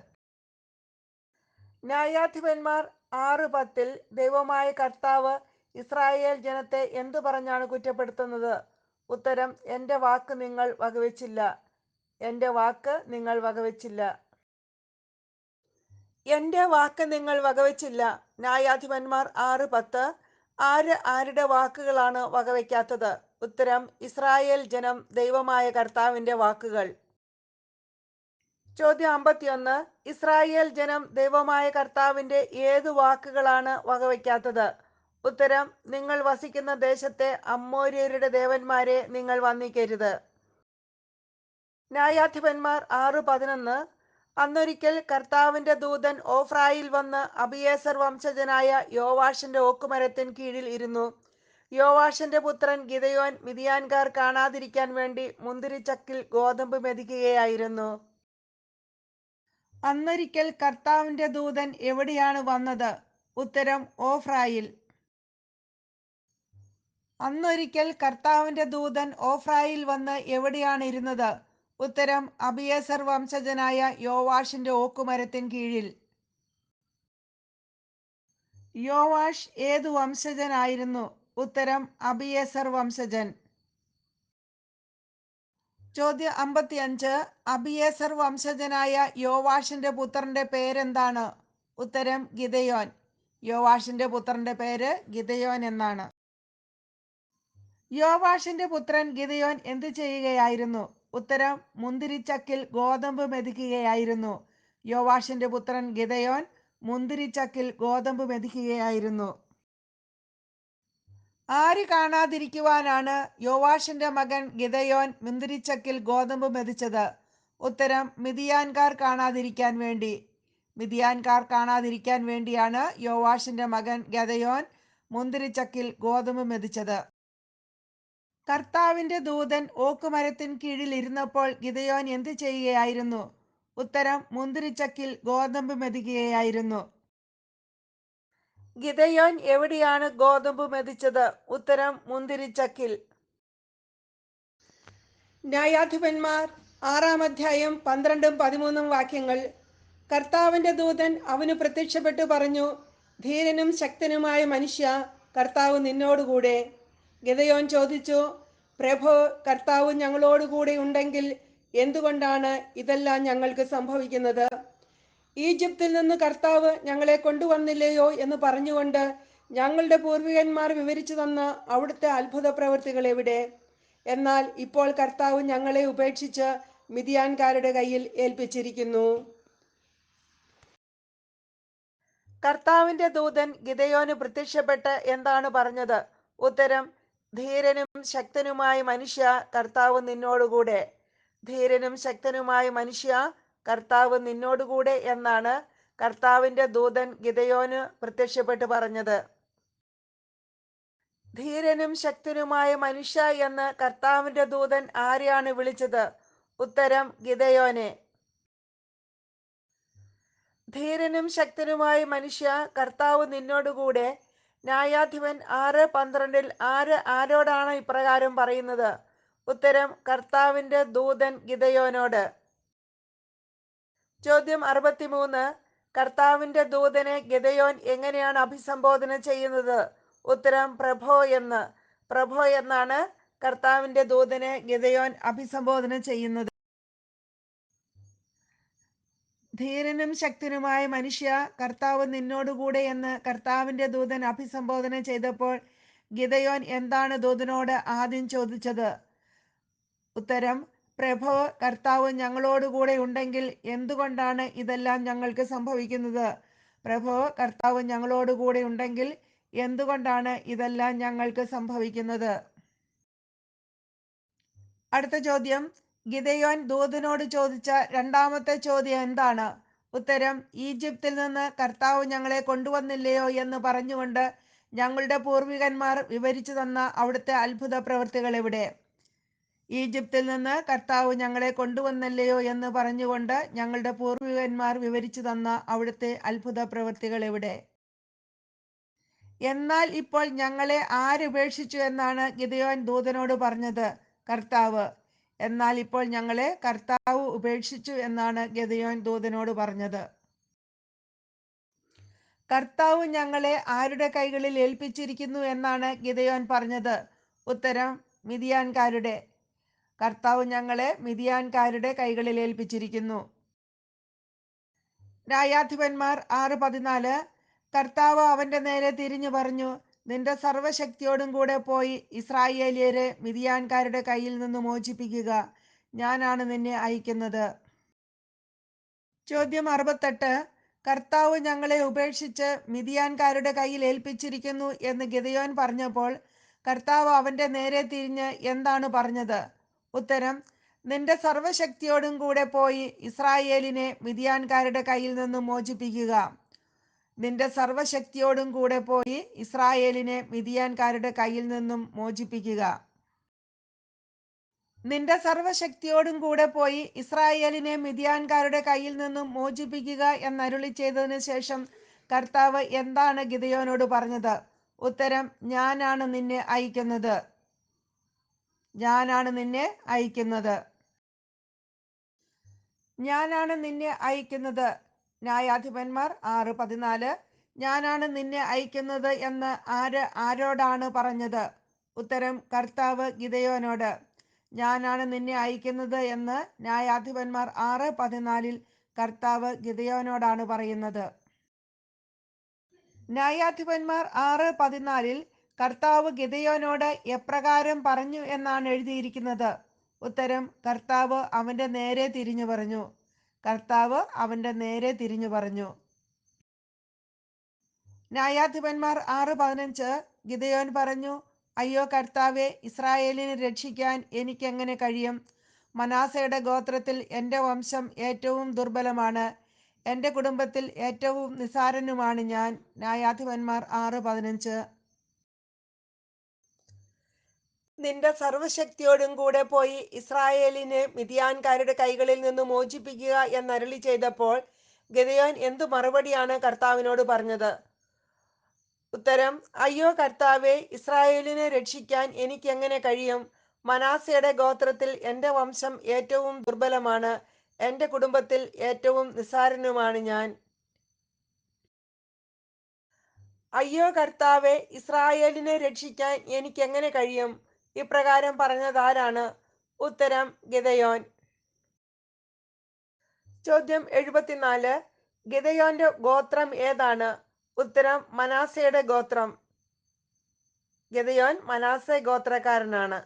ന്യായാധിപന്മാർ 6:10 ദൈവമായ കർത്താവ് ഇസ്രായേൽ ജനത്തെ എന്തു പറഞ്ഞാണ് കുറ്റപ്പെടുത്തുന്നത്? ഉത്തരം: എൻ്റെ വാക്ക് നിങ്ങൾ വകവെച്ചില്ല. എൻ്റെ വാക്ക് നിങ്ങൾ വകവെച്ചില്ല. എൻ്റെ വാക്ക് നിങ്ങൾ വകവെച്ചില്ല. ന്യായാധിപന്മാർ 6:10 ആര് ആരുടെ വാക്കുകളാണ് വകവെക്കാത്തത്? ഉത്തരം: ഇസ്രായേൽ ജനം ദൈവമായ കർത്താവിൻ്റെ വാക്കുകൾ. ചോദ്യം 51. ഇസ്രായേൽ ജനം ദൈവമായ കർത്താവിൻ്റെ ഏതു വാക്കുകളാണ് വകവെക്കാത്തത്? ഉത്തരം: നിങ്ങൾ വസിക്കുന്ന ദേശത്തെ അമ്മോര്യരുടെ ദേവന്മാരെ നിങ്ങൾ വന്ദിക്കരുത്. ന്യായാധിപന്മാർ 6:11 അന്നൊരിക്കൽ കർത്താവിൻ്റെ ദൂതൻ ഓഫ്രായിൽ വന്ന് അബിയേസർ വംശജനായ യോവാഷിന്റെ ഓക്കുമരത്തിൻ കീഴിൽ ഇരുന്നു. യോവാഷിന്റെ പുത്രൻ ഗിദെയോൻ മിദ്യാൻകാർ കാണാതിരിക്കാൻ വേണ്ടി മുന്തിരിച്ചക്കിൽ ഗോതമ്പ് മെതിക്കുകയായിരുന്നു. അന്നൊരിക്കൽ കർത്താവിന്റെ ദൂതൻ എവിടെയാണ് വന്നത്? ഉത്തരം: ഓഫ്രായിൽ. അന്നൊരിക്കൽ കർത്താവിന്റെ ദൂതൻ ഓഫ്രായിൽ വന്ന് എവിടെയാണ് ഇരുന്നത്? ഉത്തരം: അബിയേസർ വംശജനായ യോവാഷിന്റെ ഓക്കുമരത്തിൻ കീഴിൽ. യോവാഷ് ഏതു വംശജനായിരുന്നു? ഉത്തരം: അബിയേസർ വംശജൻ. ചോദ്യം 55. അബിയേസർ വംശജനായ യോവാഷിന്റെ പുത്രന്റെ പേരെന്താണ്? ഉത്തരം: ഗിദെയോൻ. യോവാഷിന്റെ പുത്രന്റെ പേര് ഗിദെയോൻ എന്നാണ്. യോവാഷിന്റെ പുത്രൻ ഗിദെയോൻ എന്തു ചെയ്യുകയായിരുന്നു? ഉത്തരം: മുന്തിരിച്ചക്കിൽ ഗോതമ്പ് മെതിക്കുകയായിരുന്നു. യോവാഷിന്റെ പുത്രൻ ഗിദെയോൻ മുന്തിരിച്ചക്കിൽ ഗോതമ്പ് മെതിക്കുകയായിരുന്നു. ആര് കാണാതിരിക്കുവാനാണ് യോവാഷിന്റെ മകൻ ഗിദെയോൻ മുന്തിരിച്ചക്കിൽ ഗോതമ്പ് മെതിച്ചത്? ഉത്തരം: മിദ്യാൻകാർ കാണാതിരിക്കാൻ വേണ്ടി. മിദ്യാൻകാർ കാണാതിരിക്കാൻ വേണ്ടിയാണ് യോവാഷിന്റെ മകൻ ഗിദെയോൻ മുന്തിരിച്ചക്കിൽ ഗോതമ്പ് മെതിച്ചത്. കർത്താവിന്റെ ദൂതൻ ഓക്കുമരത്തിൻ കീഴിൽ ഇരുന്നപ്പോൾ ഗിദെയോൻ എന്തു ചെയ്യുകയായിരുന്നു? ഉത്തരം: മുന്തിരിച്ചക്കിൽ ഗോതമ്പ് മെതിക്കുകയായിരുന്നു. ഗിദെയോൻ എവിടെയാണ് ഗോതമ്പ് മെതിച്ചത്? ഉത്തരം: മുന്തിരിച്ചക്കിൽ. ന്യായാധിപന്മാർ 6-ാം 12-13 വാക്യങ്ങൾ. കർത്താവിന്റെ ദൂതൻ അവന് പ്രത്യക്ഷപ്പെട്ടു പറഞ്ഞു: ധീരനും ശക്തനുമായ മനുഷ്യ, കർത്താവ് നിന്നോടുകൂടെ. ഗിദെയോൻ ചോദിച്ചു: പ്രഭോ, കർത്താവ് ഞങ്ങളോടുകൂടെ ഉണ്ടെങ്കിൽ എന്തുകൊണ്ടാണ് ഇതെല്ലാം ഞങ്ങൾക്ക് സംഭവിക്കുന്നത്? ഈജിപ്തിൽ നിന്ന് കർത്താവ് ഞങ്ങളെ കൊണ്ടുവന്നില്ലയോ എന്ന് പറഞ്ഞുകൊണ്ട് ഞങ്ങളുടെ പൂർവികന്മാർ വിവരിച്ചു തന്ന അവിടുത്തെ അത്ഭുത പ്രവൃത്തികൾ എവിടെ? എന്നാൽ ഇപ്പോൾ കർത്താവ് ഞങ്ങളെ ഉപേക്ഷിച്ച് മിദ്യാൻകാരുടെ കയ്യിൽ ഏൽപ്പിച്ചിരിക്കുന്നു. കർത്താവിന്റെ ദൂതൻ ഗിദെയോന് പ്രത്യക്ഷപ്പെട്ട് എന്താണ് പറഞ്ഞത്? ഉത്തരം: ധീരനും ശക്തനുമായ മനുഷ്യ, കർത്താവ് നിന്നോടുകൂടെ. ധീരനും ശക്തനുമായ മനുഷ്യ, കർത്താവ് നിന്നോടുകൂടെ എന്നാണ് കർത്താവിന്റെ ദൂതൻ ഗിദെയോന് പ്രത്യക്ഷപ്പെട്ട് പറഞ്ഞത്. ധീരനും ശക്തനുമായ മനുഷ്യ എന്ന് കർത്താവിന്റെ ദൂതൻ ആരെയാണ് വിളിച്ചത്? ഉത്തരം: ഗിദെയോനെ. ധീരനും ശക്തനുമായ മനുഷ്യ, കർത്താവ് നിന്നോടുകൂടെ. ന്യായാധിപൻ 6:12 ആര് ആരോടാണ് ഇപ്രകാരം പറയുന്നത്? ഉത്തരം: കർത്താവിന്റെ ദൂതൻ ഗിദെയോനോട്. ചോദ്യം 63. കർത്താവിന്റെ ദൂതനെ ഗിദെയോൻ എങ്ങനെയാണ് അഭിസംബോധന ചെയ്യുന്നത്? ഉത്തരം: പ്രഭോ എന്ന്. പ്രഭോ എന്നാണ് കർത്താവിന്റെ ദൂതനെ ഗിദെയോൻ അഭിസംബോധന ചെയ്യുന്നത്. ധീരനും ശക്തനുമായ മനുഷ്യ, കർത്താവ് നിന്നോടുകൂടെ എന്ന് കർത്താവിന്റെ ദൂതൻ അഭിസംബോധന ചെയ്തപ്പോൾ ഗിദെയോൻ എന്താണ് ദൂതനോട് ആദ്യം ചോദിച്ചത്? ഉത്തരം: പ്രഭോ, കർത്താവ് ഞങ്ങളോടുകൂടെ ഉണ്ടെങ്കിൽ എന്തുകൊണ്ടാണ് ഇതെല്ലാം ഞങ്ങൾക്ക് സംഭവിക്കുന്നത്? പ്രഭോ, കർത്താവ് ഞങ്ങളോടുകൂടെ ഉണ്ടെങ്കിൽ എന്തുകൊണ്ടാണ് ഇതെല്ലാം ഞങ്ങൾക്ക് സംഭവിക്കുന്നത്? അടുത്ത ചോദ്യം. ഗിദെയോൻ ദൂതനോട് ചോദിച്ച രണ്ടാമത്തെ ചോദ്യം എന്താണ്? ഉത്തരം: ഈജിപ്തിൽ നിന്ന് കർത്താവ് ഞങ്ങളെ കൊണ്ടുവന്നില്ലയോ എന്ന് പറഞ്ഞുകൊണ്ട് ഞങ്ങളുടെ പൂർവികന്മാർ വിവരിച്ചു തന്ന അവിടുത്തെ അത്ഭുത പ്രവൃത്തികൾ എവിടെ? ഈജിപ്തിൽ നിന്ന് കർത്താവ് ഞങ്ങളെ കൊണ്ടുവന്നില്ലയോ എന്ന് പറഞ്ഞുകൊണ്ട് ഞങ്ങളുടെ പൂർവികന്മാർ വിവരിച്ചു തന്ന അവിടുത്തെ അത്ഭുത പ്രവൃത്തികൾ എവിടെ? എന്നാൽ ഇപ്പോൾ ഞങ്ങളെ ആരുപേക്ഷിച്ചു എന്നാണ് ഗിദെയോൻ ദൂതനോട് പറഞ്ഞത്? കർത്താവ്. എന്നാൽ ഇപ്പോൾ ഞങ്ങളെ കർത്താവ് ഉപേക്ഷിച്ചു എന്നാണ് ഗിദെയോൻ ദൂതനോട് പറഞ്ഞത്. കർത്താവ് ഞങ്ങളെ ആരുടെ കൈകളിൽ ഏൽപ്പിച്ചിരിക്കുന്നു എന്നാണ് ഗിദെയോൻ പറഞ്ഞത്? ഉത്തരം: മിദ്യാൻകാരുടെ. കർത്താവ് ഞങ്ങളെ മിദ്യാൻകാരുടെ കൈകളിൽ ഏൽപ്പിച്ചിരിക്കുന്നു. ന്യായാധിപന്മാർ 6:14. കർത്താവ് അവന്റെ നേരെ തിരിഞ്ഞു പറഞ്ഞു, നിന്റെ സർവ്വശക്തിയോടും കൂടെ പോയി ഇസ്രായേല്യരെ മിദ്യാൻകാരുടെ കയ്യിൽ നിന്ന് മോചിപ്പിക്കുക. ഞാനാണ് നിന്നെ അയക്കുന്നത്. ചോദ്യം 68. കർത്താവ് ഞങ്ങളെ ഉപേക്ഷിച്ച് മിദ്യാൻകാരുടെ കയ്യിൽ ഏൽപ്പിച്ചിരിക്കുന്നു എന്ന് ഗിദെയോൻ പറഞ്ഞപ്പോൾ കർത്താവ് അവന്റെ നേരെ തിരിഞ്ഞ് എന്താണ് പറഞ്ഞത്? ഉത്തരം: നിന്റെ സർവ്വശക്തിയോടും കൂടെ പോയി ഇസ്രായേലിനെ മിദ്യാൻകാരുടെ കയ്യിൽ നിന്ന് മോചിപ്പിക്കുക. നിന്റെ സർവ്വശക്തിയോടും കൂടെ പോയി ഇസ്രായേലിനെ മിദ്യാൻകാരുടെ കയ്യിൽ നിന്നും മോചിപ്പിക്കുക. നിന്റെ സർവ്വശക്തിയോടും കൂടെ പോയി ഇസ്രായേലിനെ മിദ്യാൻകാരുടെ കയ്യിൽ നിന്നും മോചിപ്പിക്കുക എന്നരുളി ചെയ്തതിനു ശേഷം കർത്താവ് എന്താണ് ഗിദെയോനോട് പറഞ്ഞത്? ഉത്തരം: ഞാനാണ് നിന്നെ അയക്കുന്നത്. ഞാനാണ് നിന്നെ അയക്കുന്നത്. ഞാനാണ് നിന്നെ അയക്കുന്നത്. ന്യായാധിപന്മാർ 6:14. ഞാനാണ് നിന്നെ അയക്കുന്നത് എന്ന് ആരോടാണ് പറഞ്ഞത്? ഉത്തരം: കർത്താവ് ഗിദെയോനോട്. ഞാനാണ് നിന്നെ അയക്കുന്നത് എന്ന് ന്യായാധിപന്മാർ 6:14 കർത്താവ് ഗിദെയോനോടാണ് പറയുന്നത്. ന്യായാധിപന്മാർ 6:14 കർത്താവ് ഗിദെയോനോട് എപ്രകാരം പറഞ്ഞു എന്നാണ് എഴുതിയിരിക്കുന്നത്? ഉത്തരം: കർത്താവ് അവന്റെ നേരെ തിരിഞ്ഞു പറഞ്ഞു. കർത്താവ് അവന്റെ നേരെ തിരിഞ്ഞു പറഞ്ഞു. ന്യായാധിപന്മാർ 6:15 ഗിദെയോൻ പറഞ്ഞു, അയ്യോ കർത്താവേ, ഇസ്രായേലിനെ രക്ഷിക്കാൻ എനിക്ക് എങ്ങനെ കഴിയും? മനാസയുടെ ഗോത്രത്തിൽ എൻ്റെ വംശം ഏറ്റവും ദുർബലമാണ്. എൻ്റെ കുടുംബത്തിൽ ഏറ്റവും നിസ്സാരനുമാണ് ഞാൻ. ന്യായാധിപന്മാർ 6:15. നിന്റെ സർവ്വശക്തിയോടും കൂടെ പോയി ഇസ്രായേലിനെ മിദ്യാൻകാരുടെ കൈകളിൽ നിന്ന് മോചിപ്പിക്കുക എന്നരുളി ചെയ്തപ്പോൾ ഗിദെയോൻ എന്തു മറുപടിയാണ് കർത്താവിനോട് പറഞ്ഞത്? ഉത്തരം: അയ്യോ കർത്താവേ, ഇസ്രായേലിനെ രക്ഷിക്കാൻ എനിക്ക് എങ്ങനെ കഴിയും? മനാസയുടെ ഗോത്രത്തിൽ എൻ്റെ വംശം ഏറ്റവും ദുർബലമാണ്. എൻ്റെ കുടുംബത്തിൽ ഏറ്റവും നിസ്സാരനുമാണ് ഞാൻ. അയ്യോ കർത്താവേ, ഇസ്രായേലിനെ രക്ഷിക്കാൻ എനിക്ക് എങ്ങനെ കഴിയും? ഇപ്രകാരം പറഞ്ഞതാരാണ്? ഉത്തരം: ഗിദെയോൻ. ചോദ്യം 74. ഗിദെയോന്റെ ഗോത്രം ഏതാണ്? ഉത്തരം: മനാസയുടെ ഗോത്രം. ഗിദെയോൻ മനാസെ ഗോത്രക്കാരനാണ്.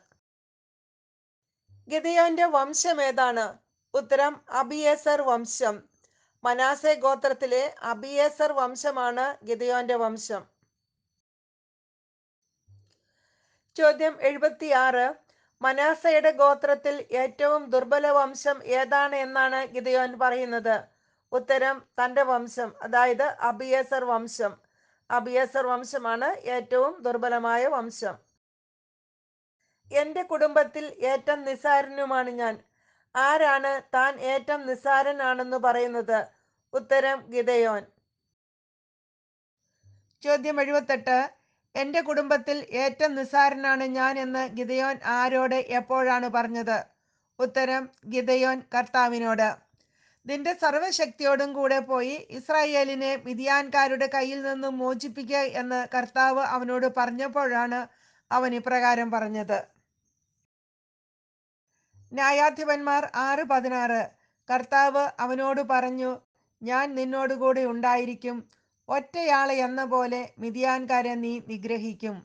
ഗിദെയോന്റെ വംശം ഏതാണ്? ഉത്തരം: അബിയേസർ വംശം. മനാസെ ഗോത്രത്തിലെ അബിയേസർ വംശമാണ് ഗിദെയോന്റെ വംശം. ചോദ്യം 76. മനാസയുടെ ഗോത്രത്തിൽ ഏറ്റവും ദുർബല വംശം ഏതാണ് എന്നാണ് ഗിദെയോൻ പറയുന്നത്? ഉത്തരം: തന്റെ വംശം, അതായത് അബിയേസർ വംശം. അബിയേസർ വംശമാണ് ഏറ്റവും ദുർബലമായ വംശം. എൻ്റെ കുടുംബത്തിൽ ഏറ്റവും നിസ്സാരനുമാണ് ഞാൻ. ആരാണ് താൻ ഏറ്റവും നിസ്സാരനാണെന്ന് പറയുന്നത്? ഉത്തരം: ഗിദെയോൻ. ചോദ്യം 78. എൻ്റെ കുടുംബത്തിൽ ഏറ്റവും നിസ്സാരനാണ് ഞാൻ എന്ന് ഗിദെയോൻ ആരോട് എപ്പോഴാണ് പറഞ്ഞത്? ഉത്തരം: ഗിദെയോൻ കർത്താവിനോട്. നിന്റെ സർവ്വശക്തിയോടും കൂടെ പോയി ഇസ്രായേലിനെ മിദ്യാൻകാരുടെ കയ്യിൽ നിന്നും മോചിപ്പിക്കുക എന്ന് കർത്താവ് അവനോട് പറഞ്ഞപ്പോഴാണ് അവൻ ഇപ്രകാരം പറഞ്ഞത്. ന്യായാധിപന്മാർ 6:16. കർത്താവ് അവനോട് പറഞ്ഞു, ഞാൻ നിന്നോടുകൂടി ഉണ്ടായിരിക്കും. ഒറ്റയാളെ എന്ന പോലെ മിദ്യാൻകാരെ നീ നിഗ്രഹിക്കും.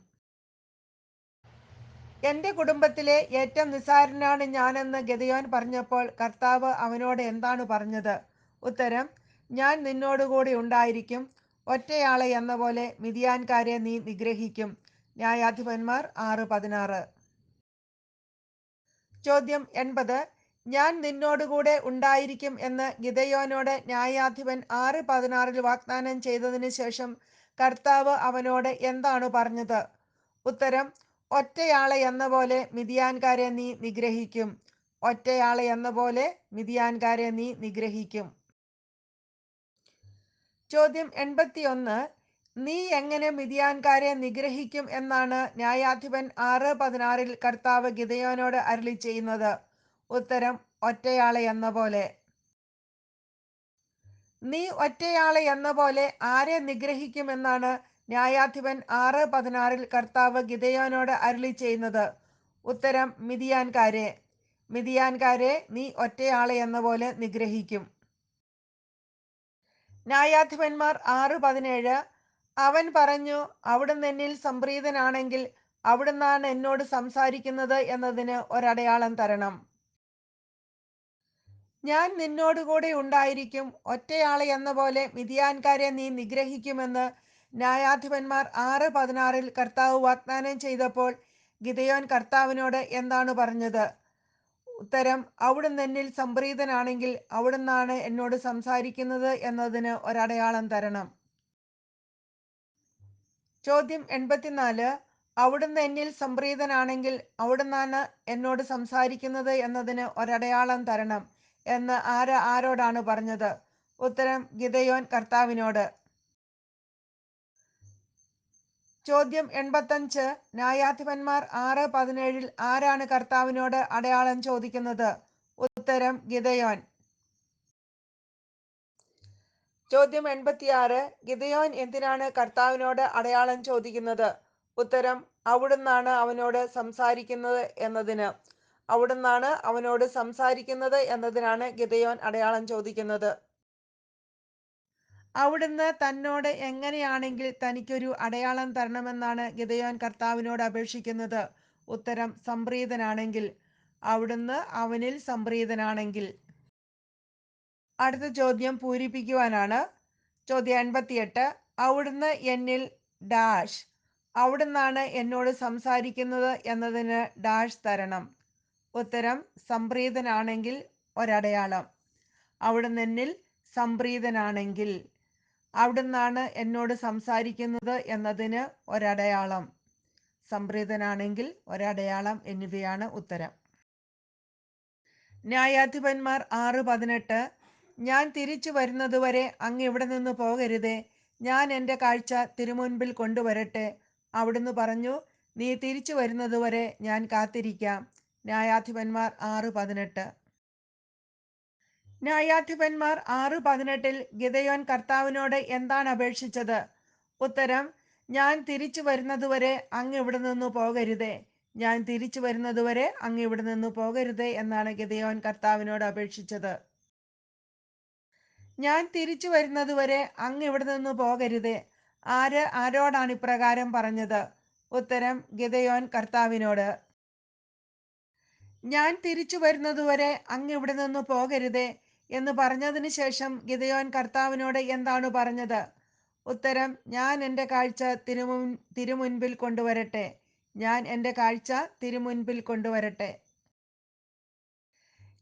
എൻ്റെ കുടുംബത്തിലെ ഏറ്റവും നിസ്സാരനാണ് ഞാനെന്ന് ഗിദെയോൻ പറഞ്ഞപ്പോൾ കർത്താവ് അവനോട് എന്താണ് പറഞ്ഞത്? ഉത്തരം: ഞാൻ നിന്നോടുകൂടി ഉണ്ടായിരിക്കും. ഒറ്റയാളെ എന്ന പോലെ മിദ്യാൻകാരെ നീ നിഗ്രഹിക്കും. ന്യായാധിപന്മാർ 6:16. ചോദ്യം 80. ഞാൻ നിന്നോടുകൂടെ ഉണ്ടായിരിക്കും എന്ന് ഗിദെയോനോട് ന്യായാധിപൻ 6:16 വാഗ്ദാനം ചെയ്തതിനു ശേഷം കർത്താവ് അവനോട് എന്താണ് പറഞ്ഞത്? ഉത്തരം: ഒറ്റയാളെ എന്ന പോലെ മിദ്യാൻകാരെ നീ നിഗ്രഹിക്കും. ഒറ്റയാളെ എന്ന പോലെ മിദ്യാൻകാരെ നീ നിഗ്രഹിക്കും. ചോദ്യം 81. നീ എങ്ങനെ മിദ്യാൻകാരെ നിഗ്രഹിക്കും എന്നാണ് ന്യായാധിപൻ 6:16 കർത്താവ് ഗിദെയോനോട് അരുളി ചെയ്യുന്നത്? ഉത്തരം ഒറ്റയാളെ എന്ന പോലെ. നീ ഒറ്റയാളെ എന്ന പോലെ ആരെ നിഗ്രഹിക്കുമെന്നാണ് ന്യായാധിപൻ 6:16 കർത്താവ് ഗിദെയോനോട് അരുളി ചെയ്യുന്നത്? ഉത്തരം മിദിയാൻകാരെ. മിദിയാൻകാരെ നീ ഒറ്റയാളെ എന്ന പോലെ നിഗ്രഹിക്കും. ന്യായാധിപന്മാർ 6:17 അവൻ പറഞ്ഞു, അവിടുന്ന് എന്നിൽ സംപ്രീതനാണെങ്കിൽ അവിടുന്നാണ് എന്നോട് സംസാരിക്കുന്നത് എന്നതിന് ഒരടയാളം തരണം. ഞാൻ നിന്നോടുകൂടെ ഉണ്ടായിരിക്കും, ഒറ്റയാളെ എന്ന പോലെ മിദിയാൻകാരെ നീ നിഗ്രഹിക്കുമെന്ന് ന്യായാധിപന്മാർ 6:16 കർത്താവ് വാഗ്ദാനം ചെയ്തപ്പോൾ ഗിദെയോൻ കർത്താവിനോട് എന്താണ് പറഞ്ഞത്? ഉത്തരം അവിടുന്ന് എന്നിൽ സംപ്രീതനാണെങ്കിൽ അവിടുന്നാണ് എന്നോട് സംസാരിക്കുന്നത് എന്നതിന് ഒരടയാളം തരണം. ചോദ്യം 84 അവിടുന്ന് എന്നിൽ സംപ്രീതനാണെങ്കിൽ അവിടുന്നാണ് എന്നോട് സംസാരിക്കുന്നത് എന്നതിന് ഒരടയാളം തരണം എന്ന് ആരോടാണ് പറഞ്ഞത്? ഉത്തരം ഗിദെയോൻ കർത്താവിനോട്. ചോദ്യം 85 ന്യായാധിപന്മാർ 6:17 ആരാണ് കർത്താവിനോട് അടയാളം ചോദിക്കുന്നത്? ഉത്തരം ഗിദെയോൻ. ചോദ്യം 86 ഗിദെയോൻ എന്തിനാണ് കർത്താവിനോട് അടയാളം ചോദിക്കുന്നത്? ഉത്തരം അവിടുന്നാണ് അവനോട് സംസാരിക്കുന്നത് എന്നതിന്. അവിടുന്നാണ് അവനോട് സംസാരിക്കുന്നത് എന്നതിനാണ് ഗിദെയോൻ അടയാളം ചോദിക്കുന്നത്. അവിടുന്ന് തന്നോട് എങ്ങനെയാണെങ്കിൽ തനിക്കൊരു അടയാളം തരണമെന്നാണ് ഗിദെയോൻ കർത്താവിനോട് അപേക്ഷിക്കുന്നത്? ഉത്തരം സംപ്രീതനാണെങ്കിൽ. അവിടുന്ന് അവനിൽ സംപ്രീതനാണെങ്കിൽ. അടുത്ത ചോദ്യം പൂരിപ്പിക്കുവാനാണ്. ചോദ്യം 88 അവിടുന്ന് എന്നിൽ ഡാഷ്. അവിടുന്നാണ് എന്നോട് സംസാരിക്കുന്നത് എന്നതിന് ഡാഷ് തരണം. ഉത്തരം സംപ്രീതനാണെങ്കിൽ ഒരടയാളം. അവിടുന്ന് എന്നിൽ സംപ്രീതനാണെങ്കിൽ. അവിടുന്നാണ് എന്നോട് സംസാരിക്കുന്നത് എന്നതിന് ഒരടയാളം. സംപ്രീതനാണെങ്കിൽ ഒരടയാളം എന്നിവയാണ് ഉത്തരം. ന്യായാധിപന്മാർ 6:18 ഞാൻ തിരിച്ചു വരുന്നതുവരെ അങ്ങ് ഇവിടെ നിന്ന് പോകരുതേ, ഞാൻ എൻ്റെ കാഴ്ച തിരുമുൻപിൽ കൊണ്ടുവരട്ടെ. അവിടുന്ന് പറഞ്ഞു, നീ തിരിച്ചു വരുന്നതുവരെ ഞാൻ കാത്തിരിക്കാം. ന്യായാധിപന്മാർ 6:18. ന്യായാധിപന്മാർ 6:18 ഗിദെയോൻ കർത്താവിനോട് എന്താണ് അപേക്ഷിച്ചത്? ഉത്തരം ഞാൻ തിരിച്ചു വരുന്നതുവരെ അങ്ങ് ഇവിടെ നിന്ന് പോകരുതേ. ഞാൻ തിരിച്ചു വരുന്നതുവരെ അങ്ങ് ഇവിടെ നിന്ന് പോകരുതേ എന്നാണ് ഗിദെയോൻ കർത്താവിനോട് അപേക്ഷിച്ചത്. ഞാൻ തിരിച്ചു വരുന്നതുവരെ അങ്ങ് ഇവിടെ നിന്ന് പോകരുതേ. ആരോടാണ് ഇപ്രകാരം പറഞ്ഞത്? ഉത്തരം ഗിദെയോൻ കർത്താവിനോട്. ഞാൻ തിരിച്ചു വരുന്നതുവരെ അങ്ങ് ഇവിടെ നിന്ന് പോകരുതേ എന്ന് പറഞ്ഞതിന് ശേഷം ഗിദെയോൻ കർത്താവിനോട് എന്താണ് പറഞ്ഞത്? ഉത്തരം ഞാൻ എൻ്റെ കാഴ്ച തിരുമുൻപിൽ കൊണ്ടുവരട്ടെ. ഞാൻ എൻ്റെ കാഴ്ച തിരുമുൻപിൽ കൊണ്ടുവരട്ടെ.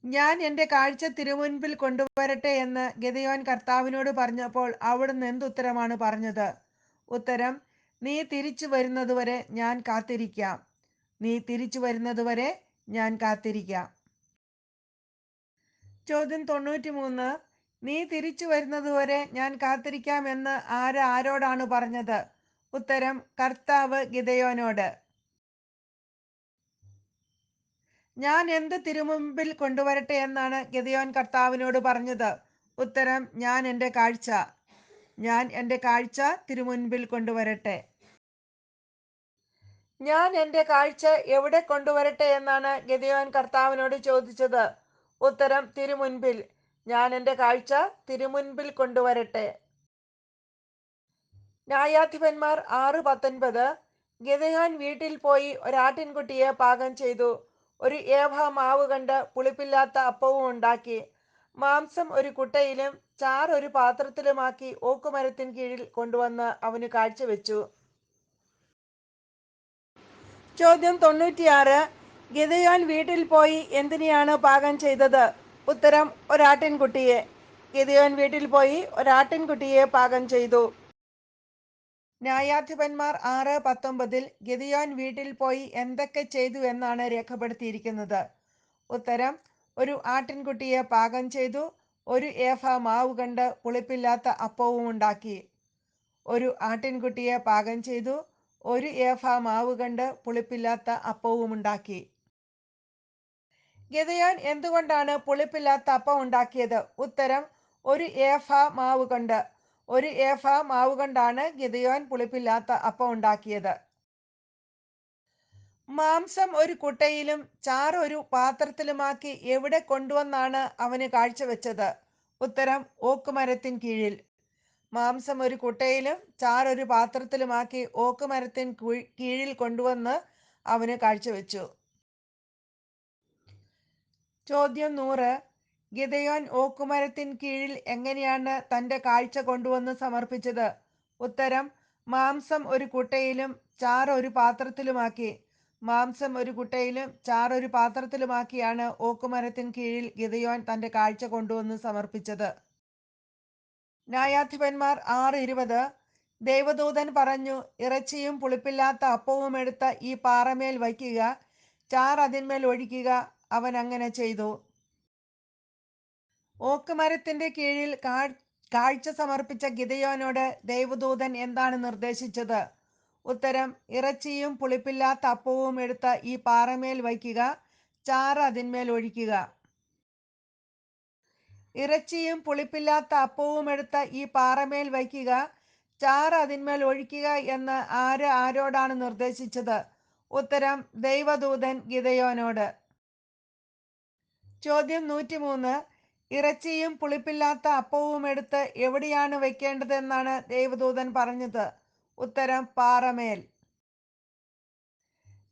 ഞാൻ എൻ്റെ കാഴ്ച തിരുമുൻപിൽ കൊണ്ടുവരട്ടെ എന്ന് ഗിദെയോൻ കർത്താവിനോട് പറഞ്ഞപ്പോൾ അവിടുന്ന് എന്തുത്തരമാണ് പറഞ്ഞത്? ഉത്തരം നീ തിരിച്ചു വരുന്നതുവരെ ഞാൻ കാത്തിരിക്കാം. നീ തിരിച്ചു വരുന്നതുവരെ ഞാൻ കാത്തിരിക്കാം. ചോദ്യം 93 നീ തിരിച്ചു വരുന്നതുവരെ ഞാൻ കാത്തിരിക്കാം എന്ന് ആരോടാണ് പറഞ്ഞത്? ഉത്തരം കർത്താവ് ഗിദെയോനോട്. ഞാൻ എന്ത് തിരുമുൻപിൽ കൊണ്ടുവരട്ടെ എന്നാണ് ഗിദെയോൻ കർത്താവിനോട് പറഞ്ഞത്? ഉത്തരം ഞാൻ എൻ്റെ കാഴ്ച. ഞാൻ എൻ്റെ കാഴ്ച തിരുമുൻപിൽ കൊണ്ടുവരട്ടെ. ഞാൻ എൻ്റെ കാഴ്ച എവിടെ കൊണ്ടുവരട്ടെ എന്നാണ് ഗിദെയോൻ കർത്താവിനോട് ചോദിച്ചത്? ഉത്തരം തിരുമുൻപിൽ. ഞാൻ എൻ്റെ കാഴ്ച തിരുമുൻപിൽ കൊണ്ടുവരട്ടെ. ന്യായാധിപന്മാർ 6:19 ഗിദെയോൻ വീട്ടിൽ പോയി ഒരാട്ടിൻകുട്ടിയെ പാകം ചെയ്തു. ഒരു ഏഫ മാവ് കണ്ട് പുളിപ്പില്ലാത്ത അപ്പവും ഉണ്ടാക്കി. മാംസം ഒരു കുട്ടയിലും ചാറ് ഒരു പാത്രത്തിലുമാക്കി ഓക്കുമരത്തിൻ കീഴിൽ കൊണ്ടുവന്ന് അവന് കാഴ്ചവെച്ചു. ചോദ്യം 96 ഗിദെയോൻ വീട്ടിൽ പോയി എന്തിനെയാണ് പാകം ചെയ്തത്? ഉത്തരം ഒരാട്ടിൻകുട്ടിയെ. ഗിദെയോൻ വീട്ടിൽ പോയി ഒരാട്ടിൻകുട്ടിയെ പാകം ചെയ്തു. ന്യായാധിപന്മാർ 6:19 ഗിദെയോൻ വീട്ടിൽ പോയി എന്തൊക്കെ ചെയ്തു എന്നാണ് രേഖപ്പെടുത്തിയിരിക്കുന്നത്? ഉത്തരം ഒരു ആട്ടിൻകുട്ടിയെ പാകം ചെയ്തു. ഒരു ഏഫ മാവ് കണ്ട് പുളിപ്പില്ലാത്ത അപ്പവും ഉണ്ടാക്കി. ഒരു ആട്ടിൻകുട്ടിയെ പാകം ചെയ്തു. ഒരു ഏഫ മാവ് കണ്ട് പുളിപ്പില്ലാത്ത അപ്പവും ഉണ്ടാക്കി. ഗിദെയോൻ എന്തുകൊണ്ടാണ് പുളിപ്പില്ലാത്ത അപ്പം ഉണ്ടാക്കിയത്? ഉത്തരം, ഒരു ഏഫ മാവ് കൊണ്ട്. ഒരു ഏഫ മാവ് കൊണ്ടാണ് ഗിദെയോൻ പുളിപ്പില്ലാത്ത അപ്പം ഉണ്ടാക്കിയത്. മാംസം ഒരു കുട്ടയിലും ചാറ് ഒരു പാത്രത്തിലുമാക്കി എവിടെ കൊണ്ടുവന്നാണ് അവന് കാഴ്ചവെച്ചത്? ഉത്തരം, ഓക്കുമരത്തിൻ കീഴിൽ. മാംസം ഒരു കുട്ടയിലും ചാറ് ഒരു പാത്രത്തിലുമാക്കി ഓക്കുമരത്തിൻ കീഴിൽ കൊണ്ടുവന്ന് അവന് കാഴ്ചവെച്ചു. ചോദ്യം 100. ഗിദെയോൻ ഓക്കുമരത്തിൻ കീഴിൽ എങ്ങനെയാണ് തന്റെ കാഴ്ച കൊണ്ടുവന്ന് സമർപ്പിച്ചത്? ഉത്തരം, മാംസം ഒരു കുട്ടയിലും ചാറ് ഒരു പാത്രത്തിലുമാക്കി. മാംസം ഒരു കുട്ടയിലും ചാറ് ഒരു പാത്രത്തിലുമാക്കിയാണ് ഓക്കുമരത്തിൻ കീഴിൽ ഗിദെയോൻ തന്റെ കാഴ്ച കൊണ്ടുവന്ന് സമർപ്പിച്ചത്. ന്യായാധിപന്മാർ 6:20. ദൈവദൂതൻ പറഞ്ഞു, ഇറച്ചിയും പുളിപ്പില്ലാത്ത അപ്പവും എടുത്ത് ഈ പാറമേൽ വയ്ക്കുക, ചാറ് അതിന്മേൽ ഒഴിക്കുക. അവൻ അങ്ങനെ ചെയ്തു. ഓക്കുമരത്തിന്റെ കീഴിൽ കാഴ്ച സമർപ്പിച്ച ഗിദെയോനോട് ദൈവദൂതൻ എന്താണ് നിർദ്ദേശിച്ചത്? ഉത്തരം, ഇറച്ചിയും പുളിപ്പില്ലാത്ത അപ്പവും എടുത്ത് ഈ പാറമേൽ വയ്ക്കുക, ചാറ് അതിന്മേൽ ഒഴിക്കുക. ഇറച്ചിയും പുളിപ്പില്ലാത്ത അപ്പവും എടുത്ത് ഈ പാറമേൽ വയ്ക്കുക, ചാറ് അതിന്മേൽ ഒഴിക്കുക എന്ന് ആരോടാണ് നിർദ്ദേശിച്ചത്? ഉത്തരം, ദൈവദൂതൻ ഗിദെയോനോട്. ചോദ്യം 103. ഇറച്ചിയും പുളിപ്പില്ലാത്ത അപ്പവും എടുത്ത് എവിടെയാണ് വെക്കേണ്ടതെന്നാണ് ദൈവദൂതൻ പറഞ്ഞത്? ഉത്തരം, പാറമേൽ.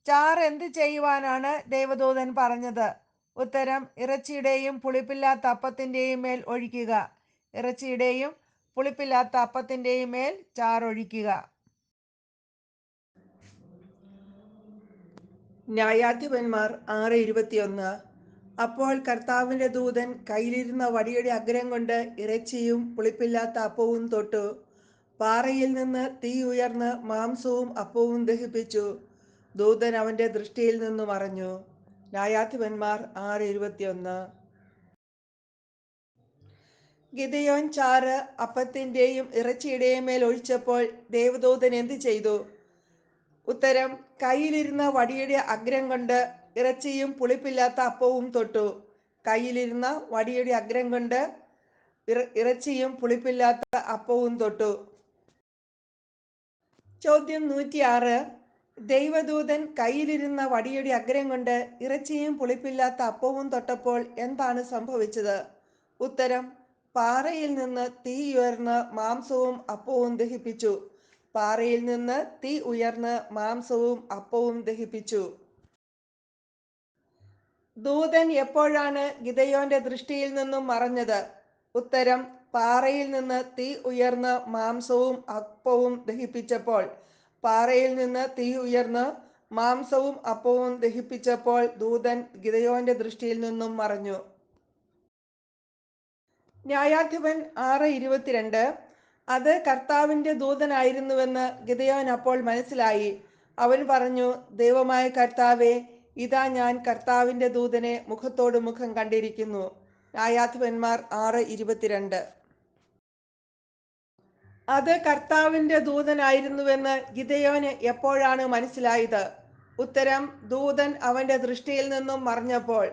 ചാറ് എന്ത് ചെയ്യുവാനാണ് ദൈവദൂതൻ പറഞ്ഞത്? ഉത്തരം, ഇറച്ചിയുടെയും പുളിപ്പില്ലാത്ത അപ്പത്തിന്റെയും മേൽ ഒഴിക്കുക. ഇറച്ചിയുടെയും പുളിപ്പില്ലാത്ത അപ്പത്തിന്റെയും മേൽ ചാറൊഴിക്കുക. ന്യായാധിപന്മാർ 6:21. അപ്പോൾ കർത്താവിന്റെ ദൂതൻ കയ്യിലിരുന്ന വടിയുടെ അഗ്രം കൊണ്ട് ഇറച്ചിയും പുളിപ്പില്ലാത്ത അപ്പവും തൊട്ടു. പാറയിൽ നിന്ന് തീ ഉയർന്ന് മാംസവും അപ്പവും ദഹിപ്പിച്ചു. ദൂതൻ അവന്റെ ദൃഷ്ടിയിൽ നിന്ന് മറഞ്ഞു. ന്യായാധിപന്മാർ 6:21. ഗിദെയോൻ ചാറ് അപ്പത്തിന്റെയും ഇറച്ചിയുടെയും മേൽ ഒഴിച്ചപ്പോൾ ദേവദൂതൻ എന്ത് ചെയ്തു? ഉത്തരം, കയ്യിലിരുന്ന വടിയുടെ അഗ്രം കൊണ്ട് ഇറച്ചിയും പുളിപ്പില്ലാത്ത അപ്പവും തൊട്ടു. കയ്യിലിരുന്ന വടിയുടെ അഗ്രം കൊണ്ട് ഇറച്ചിയും പുളിപ്പില്ലാത്ത അപ്പവും തൊട്ടു. ചോദ്യം 106. ദൈവദൂതൻ കയ്യിലിരുന്ന വടിയുടെ അഗ്രം കൊണ്ട് ഇറച്ചിയും പുളിപ്പില്ലാത്ത അപ്പവും തൊട്ടപ്പോൾ എന്താണ് സംഭവിച്ചത്? ഉത്തരം, പാറയിൽ നിന്ന് തീ ഉയർന്ന് മാംസവും അപ്പവും ദഹിപ്പിച്ചു. പാറയിൽ നിന്ന് തീ ഉയർന്ന് മാംസവും അപ്പവും ദഹിപ്പിച്ചു. ദൂതൻ എപ്പോഴാണ് ഗിദെയോന്റെ ദൃഷ്ടിയിൽ നിന്നും മറഞ്ഞത്? ഉത്തരം, പാറയിൽ നിന്ന് തീ ഉയർന്ന് മാംസവും അപ്പവും ദഹിപ്പിച്ചപ്പോൾ. പാറയിൽ നിന്ന് തീ ഉയർന്ന് മാംസവും അപ്പവും ദഹിപ്പിച്ചപ്പോൾ ദൂതൻ ഗിദെയോന്റെ ദൃഷ്ടിയിൽ നിന്നും മറഞ്ഞു. ന്യായാധിപൻ 6:22. അത് കർത്താവിന്റെ ദൂതനായിരുന്നുവെന്ന് ഗിദെയോൻ അപ്പോൾ മനസ്സിലായി. അവൻ പറഞ്ഞു, ദൈവമായ കർത്താവേ, ഇതാ ഞാൻ കർത്താവിന്റെ ദൂതനെ മുഖത്തോട് മുഖം കണ്ടിരിക്കുന്നു. ന്യായാധിപന്മാർ 6:22. അത് കർത്താവിന്റെ ദൂതനായിരുന്നുവെന്ന് ഗിദെയോന് എപ്പോഴാണ് മനസ്സിലായത്? ഉത്തരം, ദൂതൻ അവന്റെ ദൃഷ്ടിയിൽ നിന്നും മറഞ്ഞപ്പോൾ.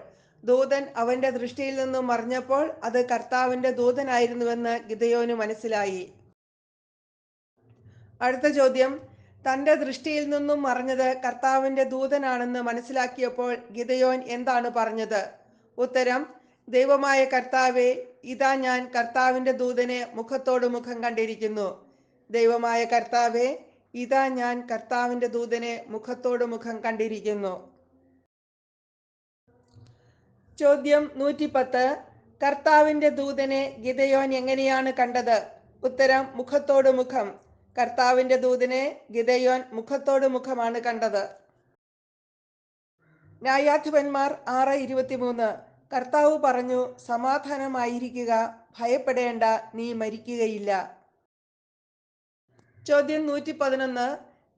ദൂതൻ അവന്റെ ദൃഷ്ടിയിൽ നിന്നും മറഞ്ഞപ്പോൾ അത് കർത്താവിന്റെ ദൂതനായിരുന്നുവെന്ന് ഗിദെയോന് മനസ്സിലായി. അടുത്ത ചോദ്യം, തന്റെ ദൃഷ്ടിയിൽ നിന്നും മറഞ്ഞത് കർത്താവിന്റെ ദൂതനാണെന്ന് മനസ്സിലാക്കിയപ്പോൾ ഗിദെയോൻ എന്താണ് പറഞ്ഞത്? ഉത്തരം, ദൈവമായ കർത്താവേ, ഇതാ ഞാൻ കർത്താവിന്റെ ദൂതനെ മുഖത്തോട് മുഖം കണ്ടിരിക്കുന്നു. ദൈവമായ കർത്താവേ, ഇതാ ഞാൻ കർത്താവിന്റെ ദൂതനെ മുഖത്തോട് മുഖം കണ്ടിരിക്കുന്നു. ചോദ്യം 110. കർത്താവിന്റെ ദൂതനെ ഗിദെയോൻ എങ്ങനെയാണ് കണ്ടത്? ഉത്തരം, മുഖത്തോട് മുഖം. കർത്താവിന്റെ ദൂതനെ ഗിദെയോൻ മുഖത്തോട് മുഖമാണ് കണ്ടത്. ന്യായാധിപന്മാർ 6:23. കർത്താവ് പറഞ്ഞു, സമാധാനമായിരിക്കുക, ഭയപ്പെടേണ്ട, നീ മരിക്കുകയില്ല. ചോദ്യം 111.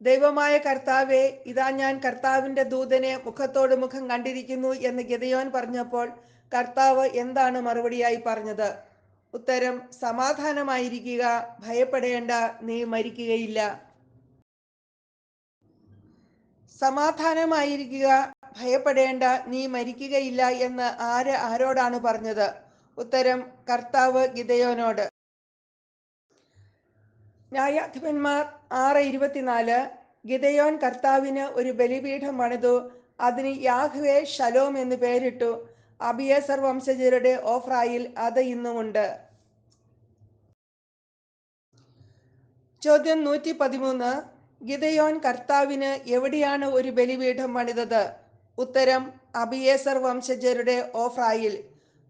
ദൈവമായ കർത്താവേ, ഇതാ ഞാൻ കർത്താവിന്റെ ദൂതനെ മുഖത്തോട് മുഖം കണ്ടിരിക്കുന്നു എന്ന് ഗിദെയോൻ പറഞ്ഞപ്പോൾ കർത്താവ് എന്താണ് മറുപടിയായി പറഞ്ഞത്? ഉത്തരം, സമാധാനമായിരിക്കുക, ഭയപ്പെടേണ്ട, നീ മരിക്കുകയില്ല. സമാധാനമായിരിക്കുക, ഭയപ്പെടേണ്ട, നീ മരിക്കുകയില്ല എന്ന് ആരോടാണ് പറഞ്ഞത്? ഉത്തരം, കർത്താവ് ഗിദെയോനോട്. ന്യായാധിപന്മാർ 6:24. ഗിദെയോൻ കർത്താവിന് ഒരു ബലിപീഠം പണിതു, അതിന് യാഹ്വേ ഷലോം എന്ന് പേരിട്ടു. അബിയേസർ വംശജരുടെ ഓഫ്രായിൽ അത് ഇന്നുമുണ്ട്. ചോദ്യം 113. ഗിദെയോൻ കർത്താവിന് എവിടെയാണ് ഒരു ബലിപീഠം പണിതത്? ഉത്തരം, അബിയേസർ വംശജരുടെ ഓഫ്രായിൽ.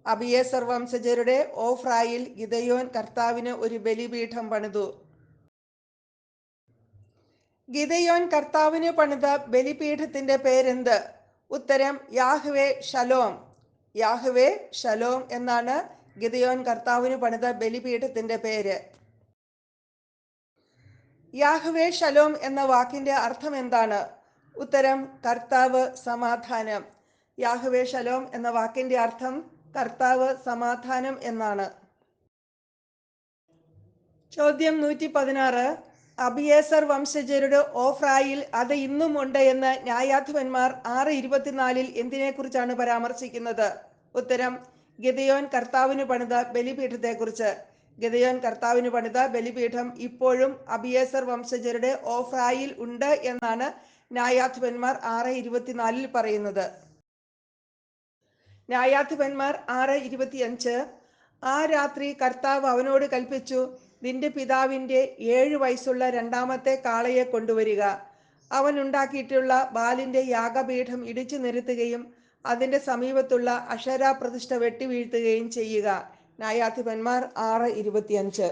അബിയേസർ വംശജരുടെ ഓഫ്രായിൽ ഗിദെയോൻ കർത്താവിന് ഒരു ബലിപീഠം പണിതു. ഗിദെയോൻ കർത്താവിന് പണിത ബലിപീഠത്തിന്റെ പേരെന്ത്? ഉത്തരം, യാഹ്വേ ഷലോം. യാഹ്വേ ഷലോം എന്നാണ് ഗിദെയോൻ കർത്താവിന് പണിത ബലിപീഠത്തിന്റെ പേര്. യാഹ്വേ ഷലോം എന്ന വാക്കിന്റെ അർത്ഥം എന്താണ്? ഉത്തരം, കർത്താവ് സമാധാനം. യാഹ്വേ ഷലോം എന്ന വാക്കിന്റെ അർത്ഥം കർത്താവ് സമാധാനം എന്നാണ്. ചോദ്യം 116. അബിയേസർ വംശജരുടെ ഓഫ്രായിൽ അത് ഇന്നും ഉണ്ട് എന്ന് ന്യായാധിപന്മാർ 6:24 എന്തിനെക്കുറിച്ചാണ് പരാമർശിക്കുന്നത്? ഉത്തരം, ഗിദെയോൻ കർത്താവിന് പണിത ബലിപീഠത്തെക്കുറിച്ച്. ഗിദെയോൻ കർത്താവിന് പണിത ബലിപീഠം ഇപ്പോഴും അബിയേസർ വംശജരുടെ ഓഫ്രായിൽ ഉണ്ട് എന്നാണ് ന്യായാധിപന്മാർ 6:24 പറയുന്നത്. ന്യായാധിപന്മാർ 6:25. ആ രാത്രി കർത്താവ് അവനോട് കൽപ്പിച്ചു, നിന്റെ പിതാവിൻ്റെ 7 വയസ്സുള്ള രണ്ടാമത്തെ കാളയെ കൊണ്ടുവരിക. അവൻ ഉണ്ടാക്കിയിട്ടുള്ള ബാലിന്റെ യാഗപീഠം ഇടിച്ചു നിരത്തുകയും അതിന്റെ സമീപത്തുള്ള അശേരാ പ്രതിഷ്ഠ വെട്ടിവീഴ്ത്തുകയും ചെയ്യുക. ന്യായാധിപന്മാർ 6:25.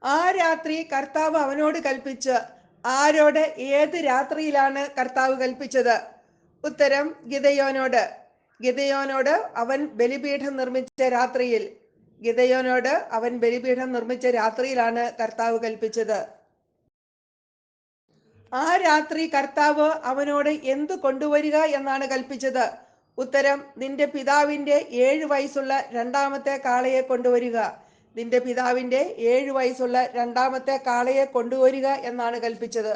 ആ രാത്രി കർത്താവ് അവനോട് കൽപ്പിച്ച്. ആരോട്, ഏത് രാത്രിയിലാണ് കർത്താവ് കൽപ്പിച്ചത്? ഉത്തരം, ഗിദെയോനോട്. ഗിദെയോനോട് അവൻ ബലിപീഠം നിർമ്മിച്ച രാത്രിയിൽ. ഗിദെയോനോട് അവൻ ബലിപീഠം നിർമ്മിച്ച രാത്രിയിലാണ് കർത്താവ് കൽപ്പിച്ചത്. ആ രാത്രി കർത്താവ് അവനോട് എന്ത് കൊണ്ടുവരിക എന്നാണ് കൽപ്പിച്ചത്? ഉത്തരം, നിന്റെ പിതാവിന്റെ 7 വയസ്സുള്ള രണ്ടാമത്തെ കാളയെ കൊണ്ടുവരിക. നിന്റെ പിതാവിന്റെ 7 വയസ്സുള്ള രണ്ടാമത്തെ കാളയെ കൊണ്ടുവരിക എന്നാണ് കൽപ്പിച്ചത്.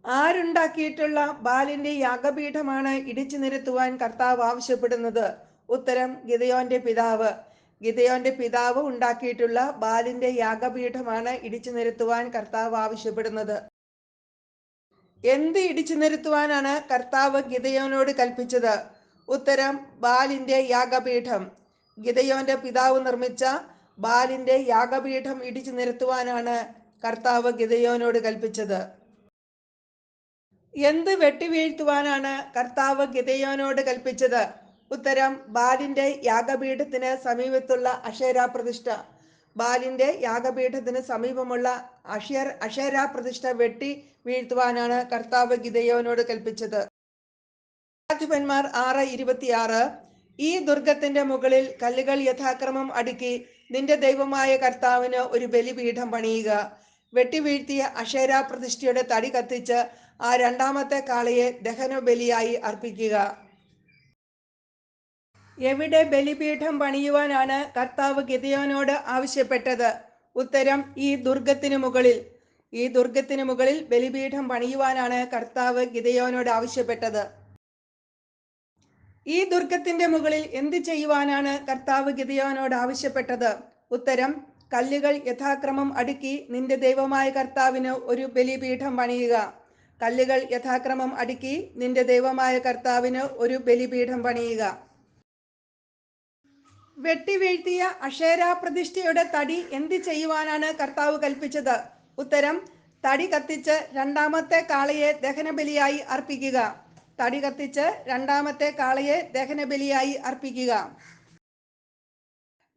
ആരുണ്ടാക്കിയിട്ടുള്ള ബാലിന്റെ യാഗപീഠമാണ് ഇടിച്ചു നിരത്തുവാൻ കർത്താവ് ആവശ്യപ്പെടുന്നത്? ഉത്തരം, ഗിദെയോന്റെ പിതാവ്. ഗിദെയോന്റെ പിതാവ് ഉണ്ടാക്കിയിട്ടുള്ള ബാലിന്റെ യാഗപീഠമാണ് ഇടിച്ചു നിരത്തുവാൻ കർത്താവ് ആവശ്യപ്പെടുന്നത്. എന്ത് ഇടിച്ചു നിരത്തുവാനാണ് കർത്താവ് ഗിദെയോനോട് കൽപ്പിച്ചത്? ഉത്തരം, ബാലിന്റെ യാഗപീഠം. ഗിദെയോന്റെ പിതാവ് നിർമ്മിച്ച ബാലിന്റെ യാഗപീഠം ഇടിച്ചു നിരത്തുവാനാണ് കർത്താവ് ഗിദെയോനോട് കൽപ്പിച്ചത്. എന്ത് വെട്ടിവീഴ്ത്തുവാനാണ് കർത്താവ് ഗിദെയോനോട് കൽപ്പിച്ചത്? ഉത്തരം, ബാലിന്റെ യാഗപീഠത്തിന് സമീപത്തുള്ള അശേരാ പ്രതിഷ്ഠ. ബാലിന്റെ യാഗപീഠത്തിന് സമീപമുള്ള അശേരാ പ്രതിഷ്ഠ വെട്ടി വീഴ്ത്തുവാനാണ് കർത്താവ് ഗിദെയോനോട് കൽപ്പിച്ചത്. ന്യായാധിപന്മാർ 6:26. ഈ ദുർഗത്തിന്റെ മുകളിൽ കല്ലുകൾ യഥാക്രമം അടുക്കി നിന്റെ ദൈവമായ കർത്താവിന് ഒരു ബലിപീഠം പണിയുക. വെട്ടിവീഴ്ത്തിയ അശേരാ പ്രതിഷ്ഠയുടെ തടി കത്തിച്ച് ആ രണ്ടാമത്തെ കാളയെ ദഹനബലിയായി അർപ്പിക്കുക. എവിടെ ബലിപീഠം പണിയുവാനാണ് കർത്താവ് ഗിദെയോനോട് ആവശ്യപ്പെട്ടത്? ഉത്തരം, ഈ ദുർഗത്തിന് മുകളിൽ. ഈ ദുർഗത്തിന് മുകളിൽ ബലിപീഠം പണിയുവാനാണ് കർത്താവ് ഗിദെയോനോട് ആവശ്യപ്പെട്ടത്. ഈ ദുർഗത്തിന്റെ മുകളിൽ എന്ത് ചെയ്യുവാനാണ് കർത്താവ് ഗിദെയോനോട് ആവശ്യപ്പെട്ടത്? ഉത്തരം, കല്ലുകൾ യഥാക്രമം അടുക്കി നിന്റെ ദൈവമായ കർത്താവിന് ഒരു ബലിപീഠം പണിയുക. കല്ലുകൾ യഥാക്രമം അടുക്കി നിന്റെ ദൈവമായ കർത്താവിന് ഒരു ബലിപീഠം പണിയുക. വെട്ടിവീഴ്ത്തിയ അശേരാ പ്രതിഷ്ഠയുടെ തടി എന്ത് ചെയ്യുവാനാണ് കർത്താവ് കൽപ്പിച്ചത്? ഉത്തരം, തടി കത്തിച്ച് രണ്ടാമത്തെ കാളയെ ദഹനബലിയായി അർപ്പിക്കുക. തടി കത്തിച്ച് രണ്ടാമത്തെ കാളയെ ദഹനബലിയായി അർപ്പിക്കുക.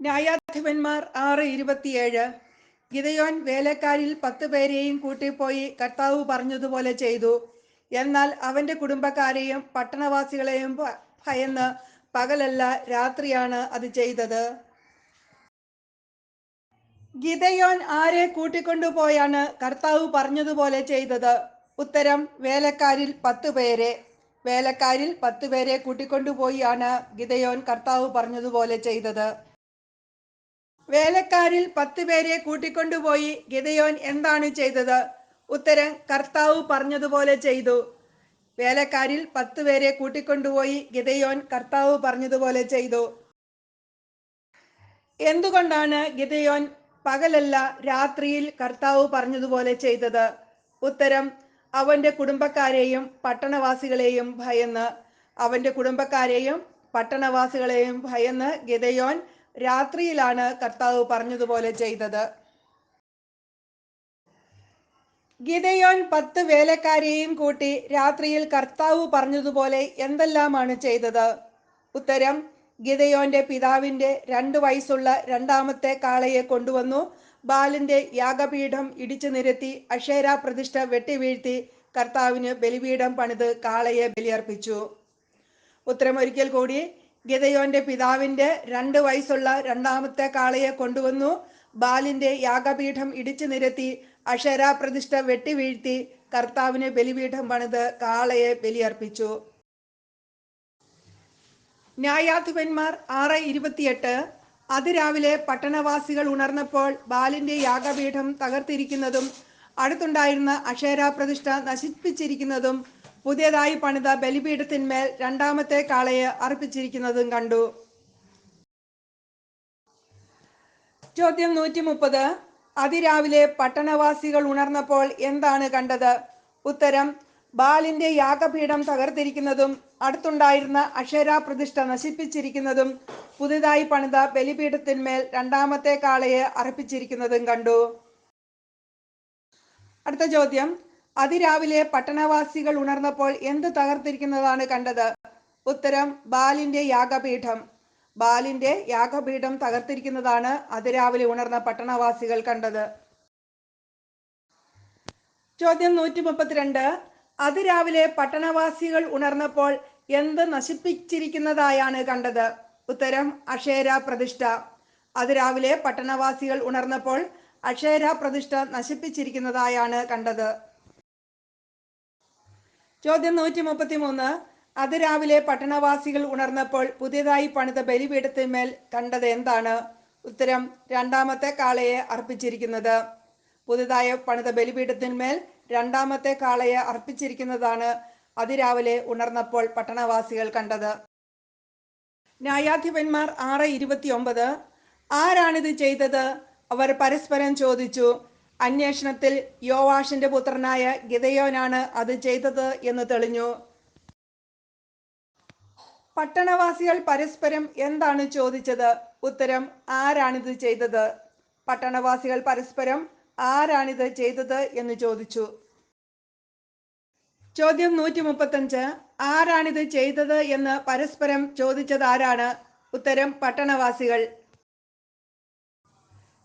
ന്യായാധിപന്മാർ 6:27. ഗിദെയോൻ വേലക്കാരിൽ 10 പേരെയും കൂട്ടിപ്പോയി കർത്താവ് പറഞ്ഞതുപോലെ ചെയ്തു. എന്നാൽ അവന്റെ കുടുംബക്കാരെയും പട്ടണവാസികളെയും ഭയന്ന് പകലല്ല, രാത്രിയാണ് അത് ചെയ്തത്. ഗിദെയോൻ ആരെ കൂട്ടിക്കൊണ്ടുപോയാണ് കർത്താവ് പറഞ്ഞതുപോലെ ചെയ്തത്? ഉത്തരം, വേലക്കാരിൽ 10 പേരെ. വേലക്കാരിൽ 10 പേരെ കൂട്ടിക്കൊണ്ടുപോയാണ് ഗിദെയോൻ കർത്താവ് പറഞ്ഞതുപോലെ ചെയ്തത്. വേലക്കാരിൽ 10 പേരെ കൂട്ടിക്കൊണ്ടുപോയി ഗിദെയോൻ എന്താണ് ചെയ്തത്? ഉത്തരം, കർത്താവ് പറഞ്ഞതുപോലെ ചെയ്തു. വേലക്കാരിൽ 10 പേരെ കൂട്ടിക്കൊണ്ടുപോയി ഗിദെയോൻ കർത്താവ് പറഞ്ഞതുപോലെ ചെയ്തു. എന്തുകൊണ്ടാണ് ഗിദെയോൻ പകലല്ല രാത്രിയിൽ കർത്താവ് പറഞ്ഞതുപോലെ ചെയ്തത്? ഉത്തരം, അവന്റെ കുടുംബക്കാരെയും പട്ടണവാസികളെയും ഭയന്ന്. അവന്റെ കുടുംബക്കാരെയും പട്ടണവാസികളെയും ഭയന്ന് ഗിദെയോൻ രാത്രിയിലാണ് കർത്താവ് പറഞ്ഞതുപോലെ ചെയ്തത്. ഗിദെയോൻ 10 വേലക്കാരെയും കൂട്ടി രാത്രിയിൽ കർത്താവ് പറഞ്ഞതുപോലെ എന്തെല്ലാമാണ് ചെയ്തത്? ഉത്തരം, ഗിദെയോന്റെ പിതാവിന്റെ 2 വയസ്സുള്ള രണ്ടാമത്തെ കാളയെ കൊണ്ടുവന്നു. ബാലിന്റെ യാഗപീഠം ഇടിച്ചു നിരത്തി അശേര പ്രതിഷ്ഠ വെട്ടിവീഴ്ത്തി കർത്താവിന് ബലിപീഠം പണിത് കാളയെ ബലിയർപ്പിച്ചു. ഉത്തരം ഒരിക്കൽ കൂടി, ഗിദെയോന്റെ പിതാവിന്റെ 2 വയസ്സുള്ള രണ്ടാമത്തെ കാളയെ കൊണ്ടുവന്നു. ബാലിന്റെ യാഗപീഠം ഇടിച്ചു നിരത്തി അശേര പ്രതിഷ്ഠ വെട്ടിവീഴ്ത്തി കർത്താവിന് ബലിപീഠം പണിത് കാളയെ ബലിയർപ്പിച്ചു. ന്യായാധിപന്മാർ 6:28. അതിരാവിലെ പട്ടണവാസികൾ ഉണർന്നപ്പോൾ ബാലിന്റെ യാഗപീഠം തകർത്തിരിക്കുന്നതും അടുത്തുണ്ടായിരുന്ന അശേര പ്രതിഷ്ഠ നശിപ്പിച്ചിരിക്കുന്നതും പുതിയതായി പണിത ബലിപീഠത്തിന്മേൽ രണ്ടാമത്തെ കാളയെ അർപ്പിച്ചിരിക്കുന്നതും കണ്ടു. ചോദ്യം 130. അതിരാവിലെ പട്ടണവാസികൾ ഉണർന്നപ്പോൾ എന്താണ് കണ്ടത്? ഉത്തരം, ബാലിന്റെ യാഗപീഠം തകർത്തിരിക്കുന്നതും അടുത്തുണ്ടായിരുന്ന അശേര പ്രതിഷ്ഠ നശിപ്പിച്ചിരിക്കുന്നതും പുതുതായി പണിത ബലിപീഠത്തിന്മേൽ രണ്ടാമത്തെ കാളയെ അർപ്പിച്ചിരിക്കുന്നതും കണ്ടു. അടുത്ത ചോദ്യം, അതിരാവിലെ പട്ടണവാസികൾ ഉണർന്നപ്പോൾ എന്ത് തകർത്തിരിക്കുന്നതാണ് കണ്ടത്? ഉത്തരം, ബാലിന്റെ യാഗപീഠം. ബാലിന്റെ യാഗപീഠം തകർത്തിരിക്കുന്നതാണ് അതിരാവിലെ ഉണർന്ന പട്ടണവാസികൾ കണ്ടത്. ചോദ്യം 132. അതിരാവിലെ പട്ടണവാസികൾ ഉണർന്നപ്പോൾ എന്ത് നശിപ്പിച്ചിരിക്കുന്നതായാണ് കണ്ടത്? ഉത്തരം, അശേര പ്രതിഷ്ഠ. അതിരാവിലെ പട്ടണവാസികൾ ഉണർന്നപ്പോൾ അശേര പ്രതിഷ്ഠ നശിപ്പിച്ചിരിക്കുന്നതായാണ് കണ്ടത്. ചോദ്യം 133. അതിരാവിലെ പട്ടണവാസികൾ ഉണർന്നപ്പോൾ പുതിയതായി പണിത ബലിപീഠത്തിന്മേൽ കണ്ടത് എന്താണ്? ഉത്തരം, രണ്ടാമത്തെ കാളയെ അർപ്പിച്ചിരിക്കുന്നത്. പുതുതായി പണിത ബലിപീഠത്തിന്മേൽ രണ്ടാമത്തെ കാളയെ അർപ്പിച്ചിരിക്കുന്നതാണ് അതിരാവിലെ ഉണർന്നപ്പോൾ പട്ടണവാസികൾ കണ്ടത്. ന്യായാധിപന്മാർ 6:29. ആരാണിത് ചെയ്തത്? അവർ പരസ്പരം ചോദിച്ചു. അന്വേഷണത്തിൽ യോവാഷിന്റെ പുത്രനായ ഗിദെയോനാണ് അത് ചെയ്തത് എന്ന് തെളിഞ്ഞു. പട്ടണവാസികൾ പരസ്പരം എന്താണ് ചോദിച്ചത്? ഉത്തരം, ആരാണിത് ചെയ്തത്? പട്ടണവാസികൾ പരസ്പരം ആരാണിത് ചെയ്തത് എന്ന് ചോദിച്ചു. ചോദ്യം 135. ആരാണിത് ചെയ്തത് എന്ന് പരസ്പരം ചോദിച്ചത് ആരാണ്? ഉത്തരം, പട്ടണവാസികൾ.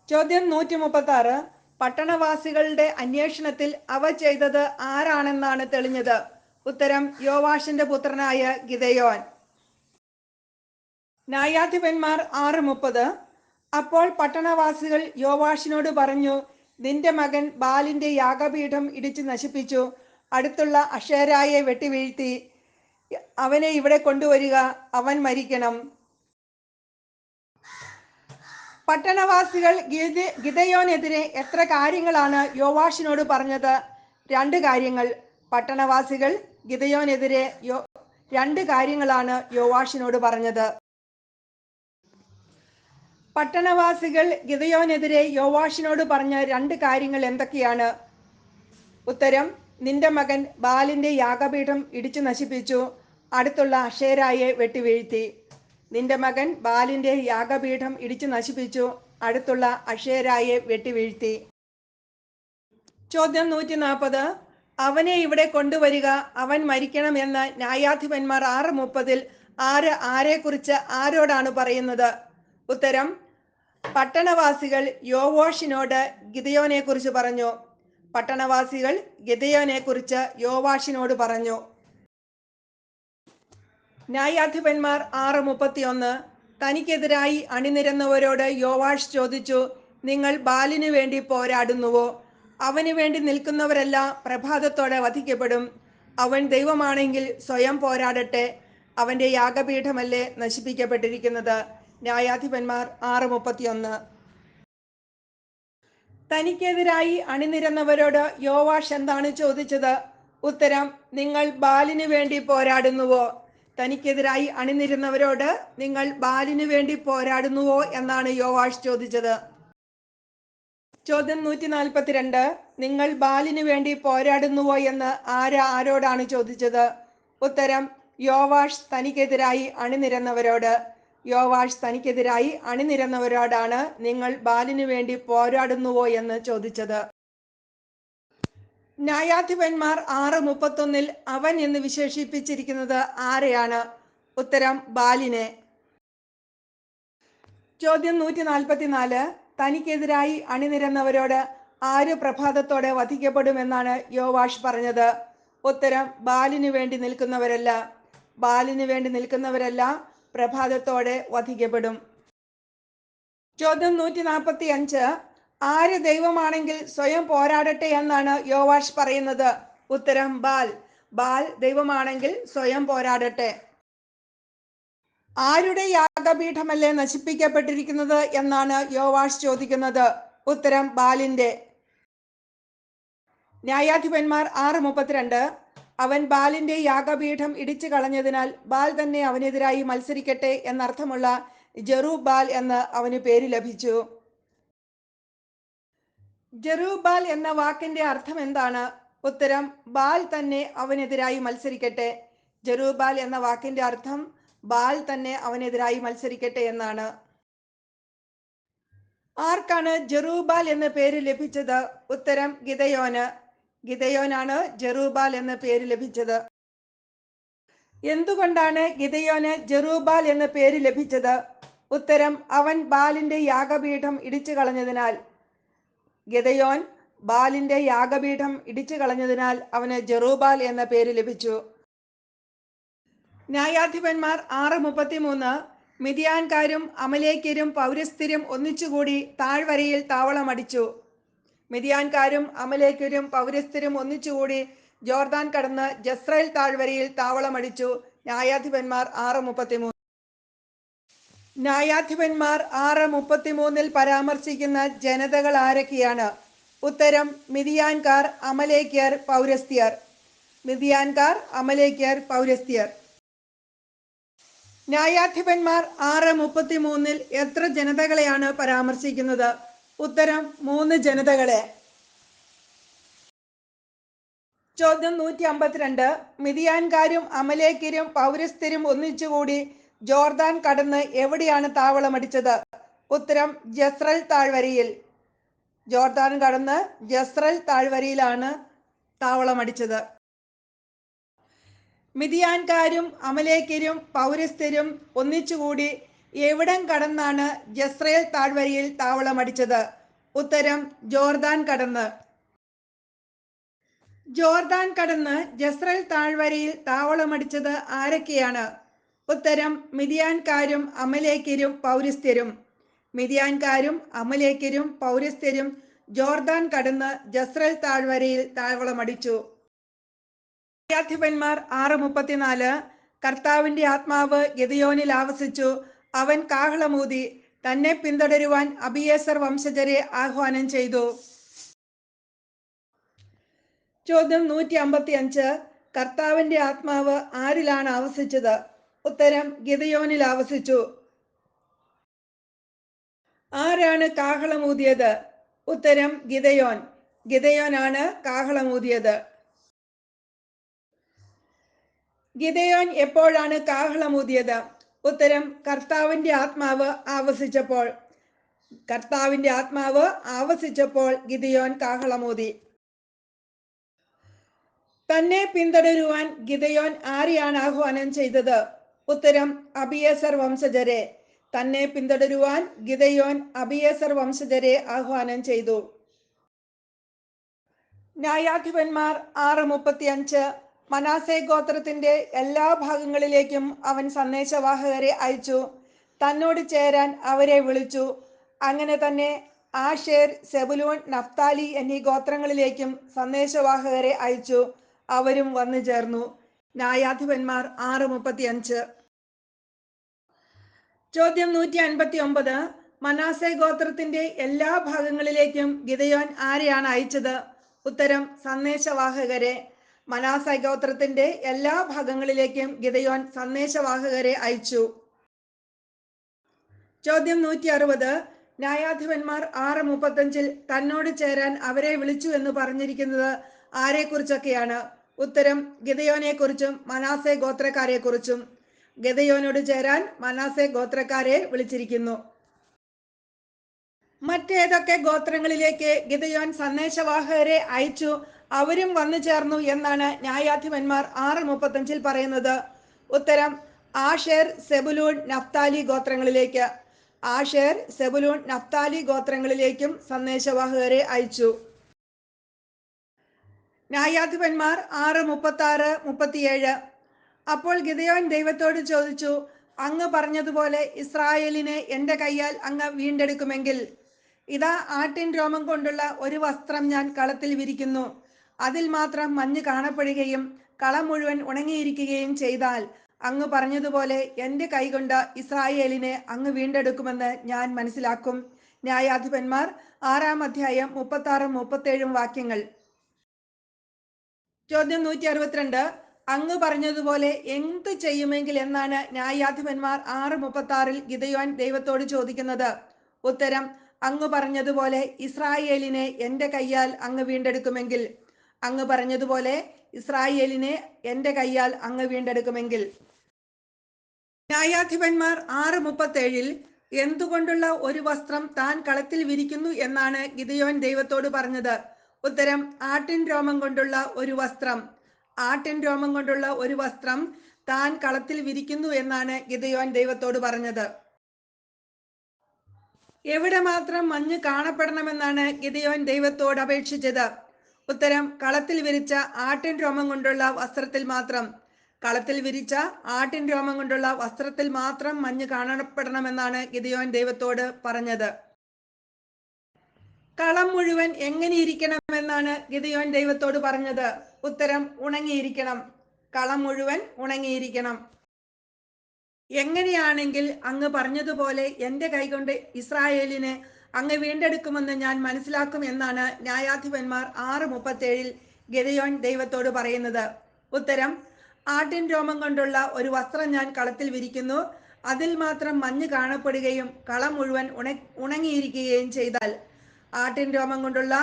ചോദ്യം 136. പട്ടണവാസികളുടെ അന്വേഷണത്തിൽ അവ ചെയ്തത് ആരാണെന്നാണ് തെളിഞ്ഞത്? ഉത്തരം, യോവാഷിന്റെ പുത്രനായ ഗിദെയോൻ. ന്യായാധിപന്മാർ 6:30. അപ്പോൾ പട്ടണവാസികൾ യോവാഷിനോട് പറഞ്ഞു, നിന്റെ മകൻ ബാലിന്റെ യാഗപീഠം ഇടിച്ചു നശിപ്പിച്ചു, അടുത്തുള്ള അശേരായെ വെട്ടിവീഴ്ത്തി. അവനെ ഇവിടെ കൊണ്ടുവരിക, അവൻ മരിക്കണം. പട്ടണവാസികൾ ഗിദെയോനെതിരെ എത്ര കാര്യങ്ങളാണ് യോവാഷിനോട് പറഞ്ഞത്? 2 കാര്യങ്ങൾ. പട്ടണവാസികൾ ഗിദെയോനെതിരെ 2 കാര്യങ്ങളാണ് യോവാഷിനോട് പറഞ്ഞത്. പട്ടണവാസികൾ ഗിദെയോനെതിരെ യോവാഷിനോട് പറഞ്ഞ 2 കാര്യങ്ങൾ എന്തൊക്കെയാണ്? ഉത്തരം, നിന്റെ മകൻ ബാലിന്റെ യാഗപീഠം ഇടിച്ചു നശിപ്പിച്ചു, അടുത്തുള്ള അശേരായെ വെട്ടിവീഴ്ത്തി. നിന്റെ മകൻ ബാലിന്റെ യാഗപീഠം ഇടിച്ചു നശിപ്പിച്ചു, അടുത്തുള്ള അശേരായെ വെട്ടിവീഴ്ത്തി. ചോദ്യം 140. അവനെ ഇവിടെ കൊണ്ടുവരിക, അവൻ മരിക്കണം എന്ന് ന്യായാധിപന്മാർ 6:30 ആര് ആരെക്കുറിച്ച് ആരോടാണ് പറയുന്നത്? ഉത്തരം, പട്ടണവാസികൾ യോവാഷിനോട് ഗിദെയോനെ കുറിച്ച് പറഞ്ഞു. പട്ടണവാസികൾ ഗിദെയോനെ കുറിച്ച് യോവാഷിനോട് പറഞ്ഞു. ന്യായാധിപന്മാർ 6:31. തനിക്കെതിരായി അണിനിരന്നവരോട് യോവാഷ് ചോദിച്ചു, നിങ്ങൾ ബാലിനു വേണ്ടി പോരാടുന്നുവോ? അവന് വേണ്ടി നിൽക്കുന്നവരെല്ലാം പ്രഭാതത്തോടെ വധിക്കപ്പെടും. അവൻ ദൈവമാണെങ്കിൽ സ്വയം പോരാടട്ടെ, അവന്റെ യാഗപീഠമല്ലേ നശിപ്പിക്കപ്പെട്ടിരിക്കുന്നത്. ന്യായാധിപന്മാർ 6:31. തനിക്കെതിരായി അണിനിരന്നവരോട് യോവാഷ് എന്താണ് ചോദിച്ചത്? ഉത്തരം: നിങ്ങൾ ബാലിന് വേണ്ടി പോരാടുന്നുവോ? തനിക്കെതിരായി അണിനിരുന്നവരോട് നിങ്ങൾ ബാലിന് വേണ്ടി പോരാടുന്നുവോ എന്നാണ് യോവാഷ് ചോദിച്ചത്. ചോദ്യം 142. നിങ്ങൾ ബാലിന് വേണ്ടി പോരാടുന്നുവോ എന്ന് ആരോടാണ് ചോദിച്ചത്? ഉത്തരം: യോവാഷ് തനിക്കെതിരായി അണിനിരന്നവരോട്. യോവാഷ് തനിക്കെതിരായി അണിനിരന്നവരോടാണ് നിങ്ങൾ ബാലിന് വേണ്ടി പോരാടുന്നുവോ എന്ന് ചോദിച്ചത്. ന്യായാധിപന്മാർ 6:31 അവൻ എന്ന് വിശേഷിപ്പിച്ചിരിക്കുന്നത് ആരെയാണ്? ഉത്തരം: ബാലിനെ. ചോദ്യം 144. തനിക്കെതിരായി അണിനിരന്നവരോട് ആര് പ്രഭാതത്തോടെ വധിക്കപ്പെടുമെന്നാണ് യോവാഷ് പറഞ്ഞത്? ഉത്തരം: ബാലിന് വേണ്ടി നിൽക്കുന്നവരല്ല. ബാലിന് വേണ്ടി നിൽക്കുന്നവരല്ല പ്രഭാതത്തോടെ വധിക്കപ്പെടും. ചോദ്യം 145. ആര് ദൈവമാണെങ്കിൽ സ്വയം പോരാടട്ടെ എന്നാണ് യോവാഷ് പറയുന്നത്? ഉത്തരം: ബാൽ. ബാൽ ദൈവമാണെങ്കിൽ സ്വയം പോരാടട്ടെ. ആരുടെ യാഗപീഠമല്ലേ നശിപ്പിക്കപ്പെട്ടിരിക്കുന്നത് എന്നാണ് യോവാഷ് ചോദിക്കുന്നത്? ഉത്തരം: ബാലിന്റെ. ന്യായാധിപന്മാർ 6:32 അവൻ ബാലിന്റെ യാഗപീഠം ഇടിച്ചു കളഞ്ഞതിനാൽ ബാൽ തന്നെ അവനെതിരായി മത്സരിക്കട്ടെ എന്നർത്ഥമുള്ള ജെറുബ്ബാൽ എന്ന് അവന് പേര് ലഭിച്ചു. ജെറുബ്ബാൽ എന്ന വാക്കിന്റെ അർത്ഥം എന്താണ്? ഉത്തരം: ബാൽ തന്നെ അവനെതിരായി മത്സരിക്കട്ടെ. ജെറുബ്ബാൽ എന്ന വാക്കിന്റെ അർത്ഥം ബാൽ തന്നെ അവനെതിരായി മത്സരിക്കട്ടെ എന്നാണ്. ആർക്കാണ് ജെറുബ്ബാൽ എന്ന പേര് ലഭിച്ചത്? ഉത്തരം: ഗിദെയോന്. ഗിദെയോനാണ് ജെറുബ്ബാൽ എന്ന പേര് ലഭിച്ചത്. എന്തുകൊണ്ടാണ് ഗിദെയോന് ജെറുബ്ബാൽ എന്ന പേര് ലഭിച്ചത്? ഉത്തരം: അവൻ ബാലിന്റെ യാഗപീഠം ഇടിച്ചു കളഞ്ഞതിനാൽ. ഗിദെയോൻ ബാലിന്റെ യാഗപീഠം ഇടിച്ചു കളഞ്ഞതിനാൽ അവന് ജെറുബ്ബാൽ എന്ന പേര് ലഭിച്ചു. ന്യായാധിപന്മാർ 6:33 മിദ്യാൻകാരും അമലേക്യരും പൗരസ്ത്യരും ഒന്നിച്ചുകൂടി താഴ്വരയിൽ താവളമടിച്ചു. മിദ്യാൻകാരും അമലേക്യരും പൗരസ്ത്യരും ഒന്നിച്ചുകൂടി ജോർദാൻ കടന്ന് ജസ്രയേൽ താഴ്വരയിൽ താവളമടിച്ചു. ന്യായാധിപന്മാർ 6:33. ന്യായാധിപന്മാർ 6:33 പരാമർശിക്കുന്ന ജനതകൾ ആരൊക്കെയാണ്? ഉത്തരം: മിദ്യാൻകാർ, അമലേക്യർ, പൗരസ്ത്യർ. മിദ്യാൻകാർ, അമലേക്യർ, പൗരസ്ത്യർ. ന്യായാധിപന്മാർ 6:33 എത്ര ജനതകളെയാണ് പരാമർശിക്കുന്നത്? ഉത്തരം: 3 ജനതകളെ. ചോദ്യം 152. മിദ്യാൻകാരും അമലേക്യരും പൗരസ്ത്യരും ഒന്നിച്ചുകൂടി ജോർദാൻ കടന്ന് എവിടെയാണ് താവളമടിച്ചത്? ഉത്തരം: ജസ്രയേൽ താഴ്വരയിൽ. ജോർദാൻ കടന്ന് ജസ്രയേൽ താഴ്വരയിലാണ് താവളമടിച്ചത്. മിദ്യാൻകാരും അമലേക്യരും പൗരസ്ത്യരും ഒന്നിച്ചുകൂടി എവിടം കടന്നാണ് ജസ്രയേൽ താഴ്വരയിൽ താവളമടിച്ചത്? ഉത്തരം: ജോർദാൻ കടന്ന്. ജോർദാൻ കടന്ന് ജസ്രയേൽ താഴ്വരയിൽ താവളമടിച്ചത് ആരൊക്കെയാണ്? ഉത്തരം: മിദ്യാൻകാരും അമലേക്യരും പൗരസ്ത്യരും. മിദ്യാൻകാരും അമലേക്യരും പൗരസ്ത്യരും ജോർദാൻ കടന്ന് ജസ്രയേൽ താഴ്വരയിൽ താവളമടിച്ചു. ന്യായാധിപന്മാർ 6:34 കർത്താവിന്റെ ആത്മാവ് ഗിദെയോനിൽ ആവസിച്ചു. അവൻ കാഹളമൂതി തന്നെ പിന്തുടരുവാൻ അബിയേസർ വംശജരെ ആഹ്വാനം ചെയ്തു. ചോദ്യം 155. കർത്താവിന്റെ ആത്മാവ് ആരിലാണ് ആവസിച്ചത്? ഉത്തരം: ഗിദെയോനിൽ ആവസിച്ചു. ആരാണ് കാഹളമൂതിയത്? ഉത്തരം: ഗിദെയോൻ. ഗിദെയോനാണ് കാഹളമൂതിയത്. ഗിദെയോൻ എപ്പോഴാണ് കാഹളമൂതിയത്? ഉത്തരം: കർത്താവിന്റെ ആത്മാവ് ആവസിച്ചപ്പോൾ. കർത്താവിന്റെ ആത്മാവ് ആവസിച്ചപ്പോൾ ഗിദെയോൻ കാഹളമൂതി. തന്നെ പിന്തുടരുവാൻ ഗിദെയോൻ ആരെയാണ് ആഹ്വാനം ചെയ്തത്? ഉത്തരം: അബിയേസർ വംശജരെ. തന്നെ പിന്തുടരുവാൻ ഗിദെയോൻ അബിയേസർ വംശജരെ ആഹ്വാനം ചെയ്തു. ന്യായാധിപന്മാർ 6:35 മനാസെ ഗോത്രത്തിന്റെ എല്ലാ ഭാഗങ്ങളിലേക്കും അവൻ സന്ദേശവാഹകരെ അയച്ചു. തന്നോട് ചേരാൻ അവരെ വിളിച്ചു. അങ്ങനെ തന്നെ ആശേർ, സെബുലൂൻ, നഫ്താലി എന്നീ ഗോത്രങ്ങളിലേക്കും സന്ദേശവാഹകരെ അയച്ചു. അവരും വന്നു ചേർന്നു. ന്യായാധിപന്മാർ 6:35. ചോദ്യം 159. മനാസെ ഗോത്രത്തിന്റെ എല്ലാ ഭാഗങ്ങളിലേക്കും ഗിദെയോൻ ആരെയാണ് അയച്ചത്? ഉത്തരം, സന്ദേശവാഹകരെ. മനാസെ ഗോത്രത്തിന്റെ എല്ലാ ഭാഗങ്ങളിലേക്കും ഗിദെയോൻ സന്ദേശവാഹകരെ അയച്ചു. ചോദ്യം 160. ന്യായാധിപന്മാർ 6:35 തന്നോട് ചേരാൻ അവരെ വിളിച്ചു എന്ന് പറഞ്ഞിരിക്കുന്നത് ആരെക്കുറിച്ചൊക്കെയാണ്? ഉത്തരം, ഗിദെയോനെ കുറിച്ചും മനാസെ ഗോത്രക്കാരെ കുറിച്ചും. ഗിദെയോനോട് ചേരാൻ മനാസെ ഗോത്രക്കാരെ വിളിച്ചിരിക്കുന്നു. മറ്റേതൊക്കെ ഗോത്രങ്ങളിലേക്ക് ഗിദെയോൻ സന്ദേശവാഹകരെ അയച്ചു, അവരും വന്നു ചേർന്നു എന്നാണ് ന്യായാധിപന്മാർ 6:35 പറയുന്നത്? ഉത്തരം, ആഷേർ, സെബുലൂൺ, നഫ്താലി ഗോത്രങ്ങളിലേക്ക്. ആഷേർ, സെബുലൂൺ, നഫ്താലി ഗോത്രങ്ങളിലേക്കും സന്ദേശവാഹകരെ അയച്ചു. ന്യായാധിപന്മാർ 6:36-37. അപ്പോൾ ഗിദെയോൻ ദൈവത്തോട് ചോദിച്ചു, അങ്ങ് പറഞ്ഞതുപോലെ ഇസ്രായേലിനെ എൻ്റെ കയ്യാൽ അങ്ങ് വീണ്ടെടുക്കുമെങ്കിൽ ഇതാ, ആട്ടിൻ രോമം കൊണ്ടുള്ള ഒരു വസ്ത്രം ഞാൻ കളത്തിൽ വിരിക്കുന്നു. അതിൽ മാത്രം മഞ്ഞ് കാണപ്പെടുകയും കളം മുഴുവൻ ഉണങ്ങിയിരിക്കുകയും ചെയ്താൽ അങ്ങ് പറഞ്ഞതുപോലെ എൻ്റെ കൈകൊണ്ട് ഇസ്രായേലിനെ അങ്ങ് വീണ്ടെടുക്കുമെന്ന് ഞാൻ മനസ്സിലാക്കും. ന്യായാധിപന്മാർ 6-ാം അധ്യായം 36-37 വാക്യങ്ങൾ. ചോദ്യം 162. അങ്ങ് പറഞ്ഞതുപോലെ എന്ത് ചെയ്യുമെങ്കിൽ എന്നാണ് ന്യായാധിപന്മാർ 6:36 ഗിദെയോൻ ദൈവത്തോട് ചോദിക്കുന്നത്? ഉത്തരം, അങ്ങ് പറഞ്ഞതുപോലെ ഇസ്രായേലിനെ എൻ്റെ കയ്യാൽ അങ്ങ് വീണ്ടെടുക്കുമെങ്കിൽ. അങ്ങ് പറഞ്ഞതുപോലെ ഇസ്രായേലിനെ എൻ്റെ കയ്യാൽ അങ്ങ് വീണ്ടെടുക്കുമെങ്കിൽ. ന്യായാധിപന്മാർ 6:37 എന്തുകൊണ്ടുള്ള ഒരു വസ്ത്രം താൻ കളത്തിൽ വിരിക്കുന്നു എന്നാണ് ഗിദെയോൻ ദൈവത്തോട് പറഞ്ഞത്? ഉത്തരം, ആട്ടിൻ രോമം കൊണ്ടുള്ള ഒരു വസ്ത്രം. ആട്ടിൻ രോമം കൊണ്ടുള്ള ഒരു വസ്ത്രം താൻ കളത്തിൽ വിരിക്കുന്നു എന്നാണ് ഗിദെയോൻ ദൈവത്തോട് പറഞ്ഞത്. എവിടെ മാത്രം മഞ്ഞ് കാണപ്പെടണമെന്നാണ് ഗിദെയോൻ ദൈവത്തോട് അപേക്ഷിച്ചത്? ഉത്തരം, കളത്തിൽ വിരിച്ച ആട്ടിൻ രോമം കൊണ്ടുള്ള വസ്ത്രത്തിൽ മാത്രം. കളത്തിൽ വിരിച്ച ആട്ടിൻ രോമം കൊണ്ടുള്ള വസ്ത്രത്തിൽ മാത്രം മഞ്ഞ് കാണപ്പെടണമെന്നാണ് ഗിദെയോൻ ദൈവത്തോട് പറഞ്ഞത്. കളം മുഴുവൻ എങ്ങനെ ഇരിക്കണമെന്നാണ് ഗിദെയോൻ ദൈവത്തോട് പറഞ്ഞത്? ഉത്തരം, ഉണങ്ങിയിരിക്കണം. കളം മുഴുവൻ ഉണങ്ങിയിരിക്കണം. എങ്ങനെയാണെങ്കിൽ അങ്ങ് പറഞ്ഞതുപോലെ എൻ്റെ കൈകൊണ്ട് ഇസ്രായേലിനെ അങ്ങ് വീണ്ടെടുക്കുമെന്ന് ഞാൻ മനസ്സിലാക്കും എന്നാണ് ന്യായാധിപന്മാർ 6:37 ഗിദെയോൻ ദൈവത്തോട് പറയുന്നത്? ഉത്തരം, ആട്ടിൻ രോമം കൊണ്ടുള്ള ഒരു വസ്ത്രം ഞാൻ കളത്തിൽ വിരിക്കുന്നു. അതിൽ മാത്രം മഞ്ഞ് കാണപ്പെടുകയും കളം മുഴുവൻ ഉണങ്ങിയിരിക്കുകയും ചെയ്താൽ. ആട്ടിൻ രോമം കൊണ്ടുള്ള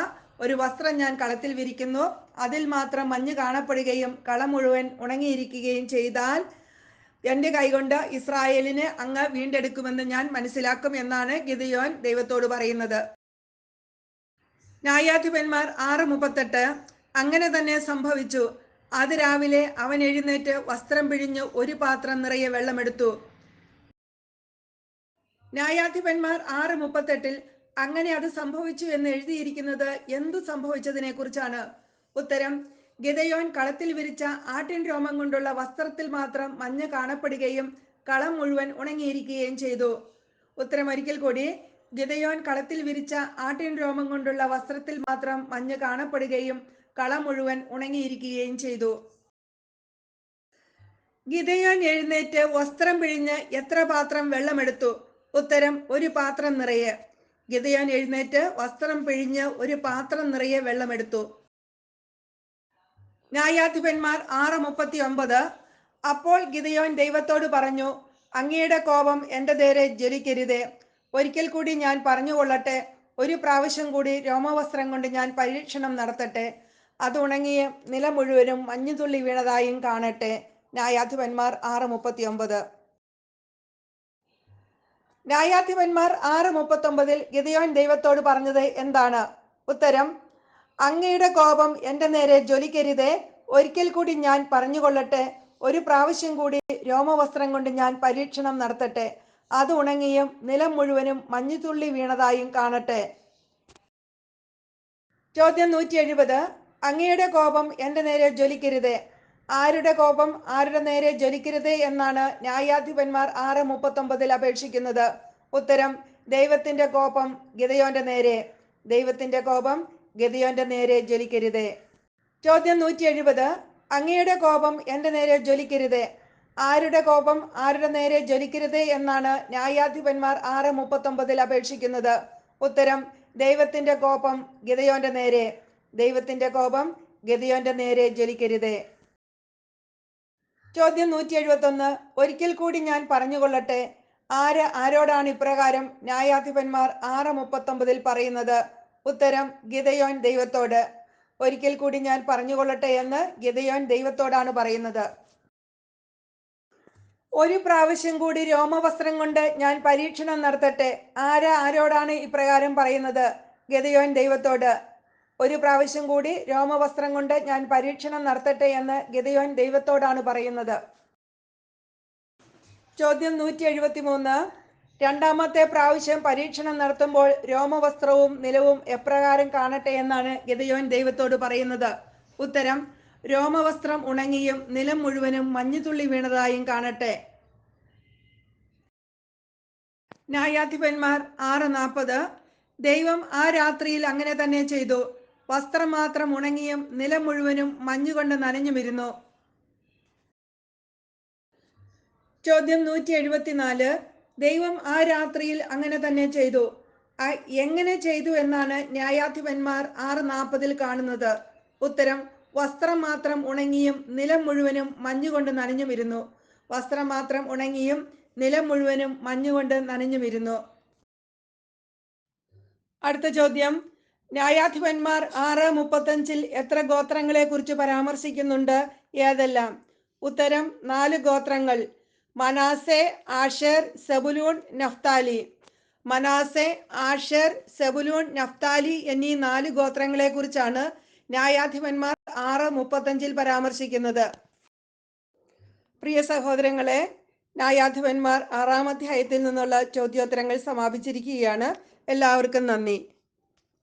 ഒരു വസ്ത്രം ഞാൻ കളത്തിൽ വിരിക്കുന്നു. അതിൽ മാത്രം മഞ്ഞ് കാണപ്പെടുകയും കളം മുഴുവൻ ഉണങ്ങിയിരിക്കുകയും ചെയ്താൽ എൻ്റെ കൈകൊണ്ട് ഇസ്രായേലിനെ അങ്ങ് വീണ്ടെടുക്കുമെന്ന് ഞാൻ മനസ്സിലാക്കും എന്നാണ് ഗിദെയോൻ ദൈവത്തോട് പറയുന്നത്. ന്യായാധിപന്മാർ 6:38 അങ്ങനെ തന്നെ സംഭവിച്ചു. അതിരാവിലെ അവൻ എഴുന്നേറ്റ് വസ്ത്രം പിഴിഞ്ഞ് ഒരു പാത്രം നിറയെ വെള്ളമെടുത്തു. ന്യായാധിപന്മാർ 6:38 അങ്ങനെ അത് സംഭവിച്ചു എന്ന് എഴുതിയിരിക്കുന്നത് എന്തു സംഭവിച്ചതിനെ കുറിച്ചാണ്? ഉത്തരം, ഗിദെയോൻ കളത്തിൽ വിരിച്ച ആട്ടിൻ രോമം കൊണ്ടുള്ള വസ്ത്രത്തിൽ മാത്രം മഞ്ഞ് കാണപ്പെടുകയും കളം മുഴുവൻ ഉണങ്ങിയിരിക്കുകയും ചെയ്തു. ഉത്തരം ഒരിക്കൽ കൂടി. ഗിദെയോൻ കളത്തിൽ വിരിച്ച ആട്ടിൻ രോമം കൊണ്ടുള്ള വസ്ത്രത്തിൽ മാത്രം മഞ്ഞ് കാണപ്പെടുകയും കളം മുഴുവൻ ഉണങ്ങിയിരിക്കുകയും ചെയ്തു. ഗിദെയോൻ എഴുന്നേറ്റ് വസ്ത്രം പിഴിഞ്ഞ് എത്ര പാത്രം വെള്ളമെടുത്തു? ഉത്തരം, ഒരു പാത്രം നിറയെ. ഗിദെയോൻ എഴുന്നേറ്റ് വസ്ത്രം പിഴിഞ്ഞ് ഒരു പാത്രം നിറയെ വെള്ളമെടുത്തു. ന്യായാധിപന്മാർ 6:39 അപ്പോൾ ഗിദെയോൻ ദൈവത്തോട് പറഞ്ഞു, അങ്ങയുടെ കോപം എൻ്റെ നേരെ ജ്വലിക്കരുതേ. ഒരിക്കൽ കൂടി ഞാൻ പറഞ്ഞുകൊള്ളട്ടെ. ഒരു പ്രാവശ്യം കൂടി രോമവസ്ത്രം കൊണ്ട് ഞാൻ പരീക്ഷണം നടത്തട്ടെ. അത് ഉണങ്ങിയ നിലം മുഴുവനും മഞ്ഞുതുള്ളി വീണതായും കാണട്ടെ. ന്യായാധിപന്മാർ 6:39. ന്യായാധിപന്മാർ 6:39 ഗിദെയോൻ ദൈവത്തോട് പറഞ്ഞത് എന്താണ്? ഉത്തരം, അങ്ങയുടെ കോപം എൻ്റെ നേരെ ജ്വലിക്കരുതേ. ഒരിക്കൽ കൂടി ഞാൻ പറഞ്ഞുകൊള്ളട്ടെ. ഒരു പ്രാവശ്യം കൂടി രോമവസ്ത്രം കൊണ്ട് ഞാൻ പരീക്ഷണം നടത്തട്ടെ. അത് ഉണങ്ങിയും നിലം മുഴുവനും മഞ്ഞുതുള്ളി വീണതായും കാണട്ടെ. ചോദ്യം 170. അങ്ങയുടെ കോപം എൻ്റെ നേരെ ജ്വലിക്കരുതേ. ആരുടെ കോപം ആരുടെ നേരെ ജ്വലിക്കരുതേ എന്നാണ് ന്യായാധിപന്മാർ 6:39 അപേക്ഷിക്കുന്നത്? ഉത്തരം, ദൈവത്തിന്റെ കോപം ഗിദെയോന്റെ നേരെ. ദൈവത്തിന്റെ കോപം ഗിദെയോന്റെ നേരെ ജ്വലിക്കരുതേ. ചോദ്യം 170. അങ്ങയുടെ കോപം എൻ്റെ നേരെ ജ്വലിക്കരുതേ. ആരുടെ കോപം ആരുടെ നേരെ ജ്വലിക്കരുത് എന്നാണ് ന്യായാധിപന്മാർ 6:39 അപേക്ഷിക്കുന്നത്? ഉത്തരം: ദൈവത്തിന്റെ കോപം ഗിദെയോന്റെ നേരെ. ദൈവത്തിന്റെ കോപം ഗിദെയോന്റെ നേരെ ജ്വലിക്കരുത്. ചോദ്യം 171. ഒരിക്കൽ കൂടി ഞാൻ പറഞ്ഞുകൊള്ളട്ടെ. ആരോടാണ് ഇപ്രകാരം ന്യായാധിപന്മാർ 6:39 പറയുന്നത്? ഉത്തരം: ഗിദെയോൻ ദൈവത്തോട്. ഒരിക്കൽ കൂടി ഞാൻ പറഞ്ഞുകൊള്ളട്ടെ എന്ന് ഗിദെയോൻ ദൈവത്തോടാണ് പറയുന്നത്. ഒരു പ്രാവശ്യം കൂടി രോമവസ്ത്രം കൊണ്ട് ഞാൻ പരീക്ഷണം നടത്തട്ടെ. ആരോടാണ് ഇപ്രകാരം പറയുന്നത്? ഗിദെയോൻ ദൈവത്തോട്. ഒരു പ്രാവശ്യം കൂടി രോമവസ്ത്രം കൊണ്ട് ഞാൻ പരീക്ഷണം നടത്തട്ടെ എന്ന് ഗിദെയോൻ ദൈവത്തോടാണ് പറയുന്നത്. ചോദ്യം 173. രണ്ടാമത്തെ പ്രാവശ്യം പരീക്ഷണം നടത്തുമ്പോൾ രോമവസ്ത്രവും നിലവും എപ്രകാരം കാണട്ടെ എന്നാണ് ഗിദെയോൻ ദൈവത്തോട് പറയുന്നത്? ഉത്തരം: രോമവസ്ത്രം ഉണങ്ങിയും നിലം മുഴുവനും മഞ്ഞുതുള്ളി വീണതായും കാണട്ടെ. ന്യായാധിപന്മാർ 6:40. ദൈവം ആ രാത്രിയിൽ അങ്ങനെ തന്നെ ചെയ്തു. വസ്ത്രം മാത്രം ഉണങ്ങിയും നിലം മുഴുവനും മഞ്ഞുകൊണ്ട് നനഞ്ഞുമിരുന്നു. ചോദ്യം 174. ദൈവം ആ രാത്രിയിൽ അങ്ങനെ തന്നെ ചെയ്തു. എങ്ങനെ ചെയ്തു എന്നാണ് ന്യായാധിപന്മാർ 6:40 കാണുന്നത്? ഉത്തരം: വസ്ത്രം മാത്രം ഉണങ്ങിയും നിലം മുഴുവനും മഞ്ഞുകൊണ്ട് നനഞ്ഞുമിരുന്നു. വസ്ത്രം മാത്രം ഉണങ്ങിയും നിലം മുഴുവനും മഞ്ഞുകൊണ്ട് നനഞ്ഞുമിരുന്നു. അടുത്ത ചോദ്യം. ന്യായാധിപന്മാർ 6:35 എത്ര ഗോത്രങ്ങളെ കുറിച്ച് പരാമർശിക്കുന്നുണ്ട്? ഏതെല്ലാം? ഉത്തരം: 4 ഗോത്രങ്ങൾ. മനാസെ, ആഷേർ, സെബുലൂൺ, നഫ്താലി. മനാസെ, ആഷേർ, സെബുലൂൺ, നഫ്താലി എന്നീ 4 ഗോത്രങ്ങളെ കുറിച്ചാണ് ന്യായാധിപന്മാർ 6:35 പരാമർശിക്കുന്നത്. പ്രിയ സഹോദരങ്ങളെ, ന്യായാധിപന്മാർ 6-ാം അധ്യായത്തിൽ നിന്നുള്ള ചോദ്യോത്തരങ്ങൾ സമാപിച്ചിരിക്കുകയാണ്. എല്ലാവർക്കും നന്ദി.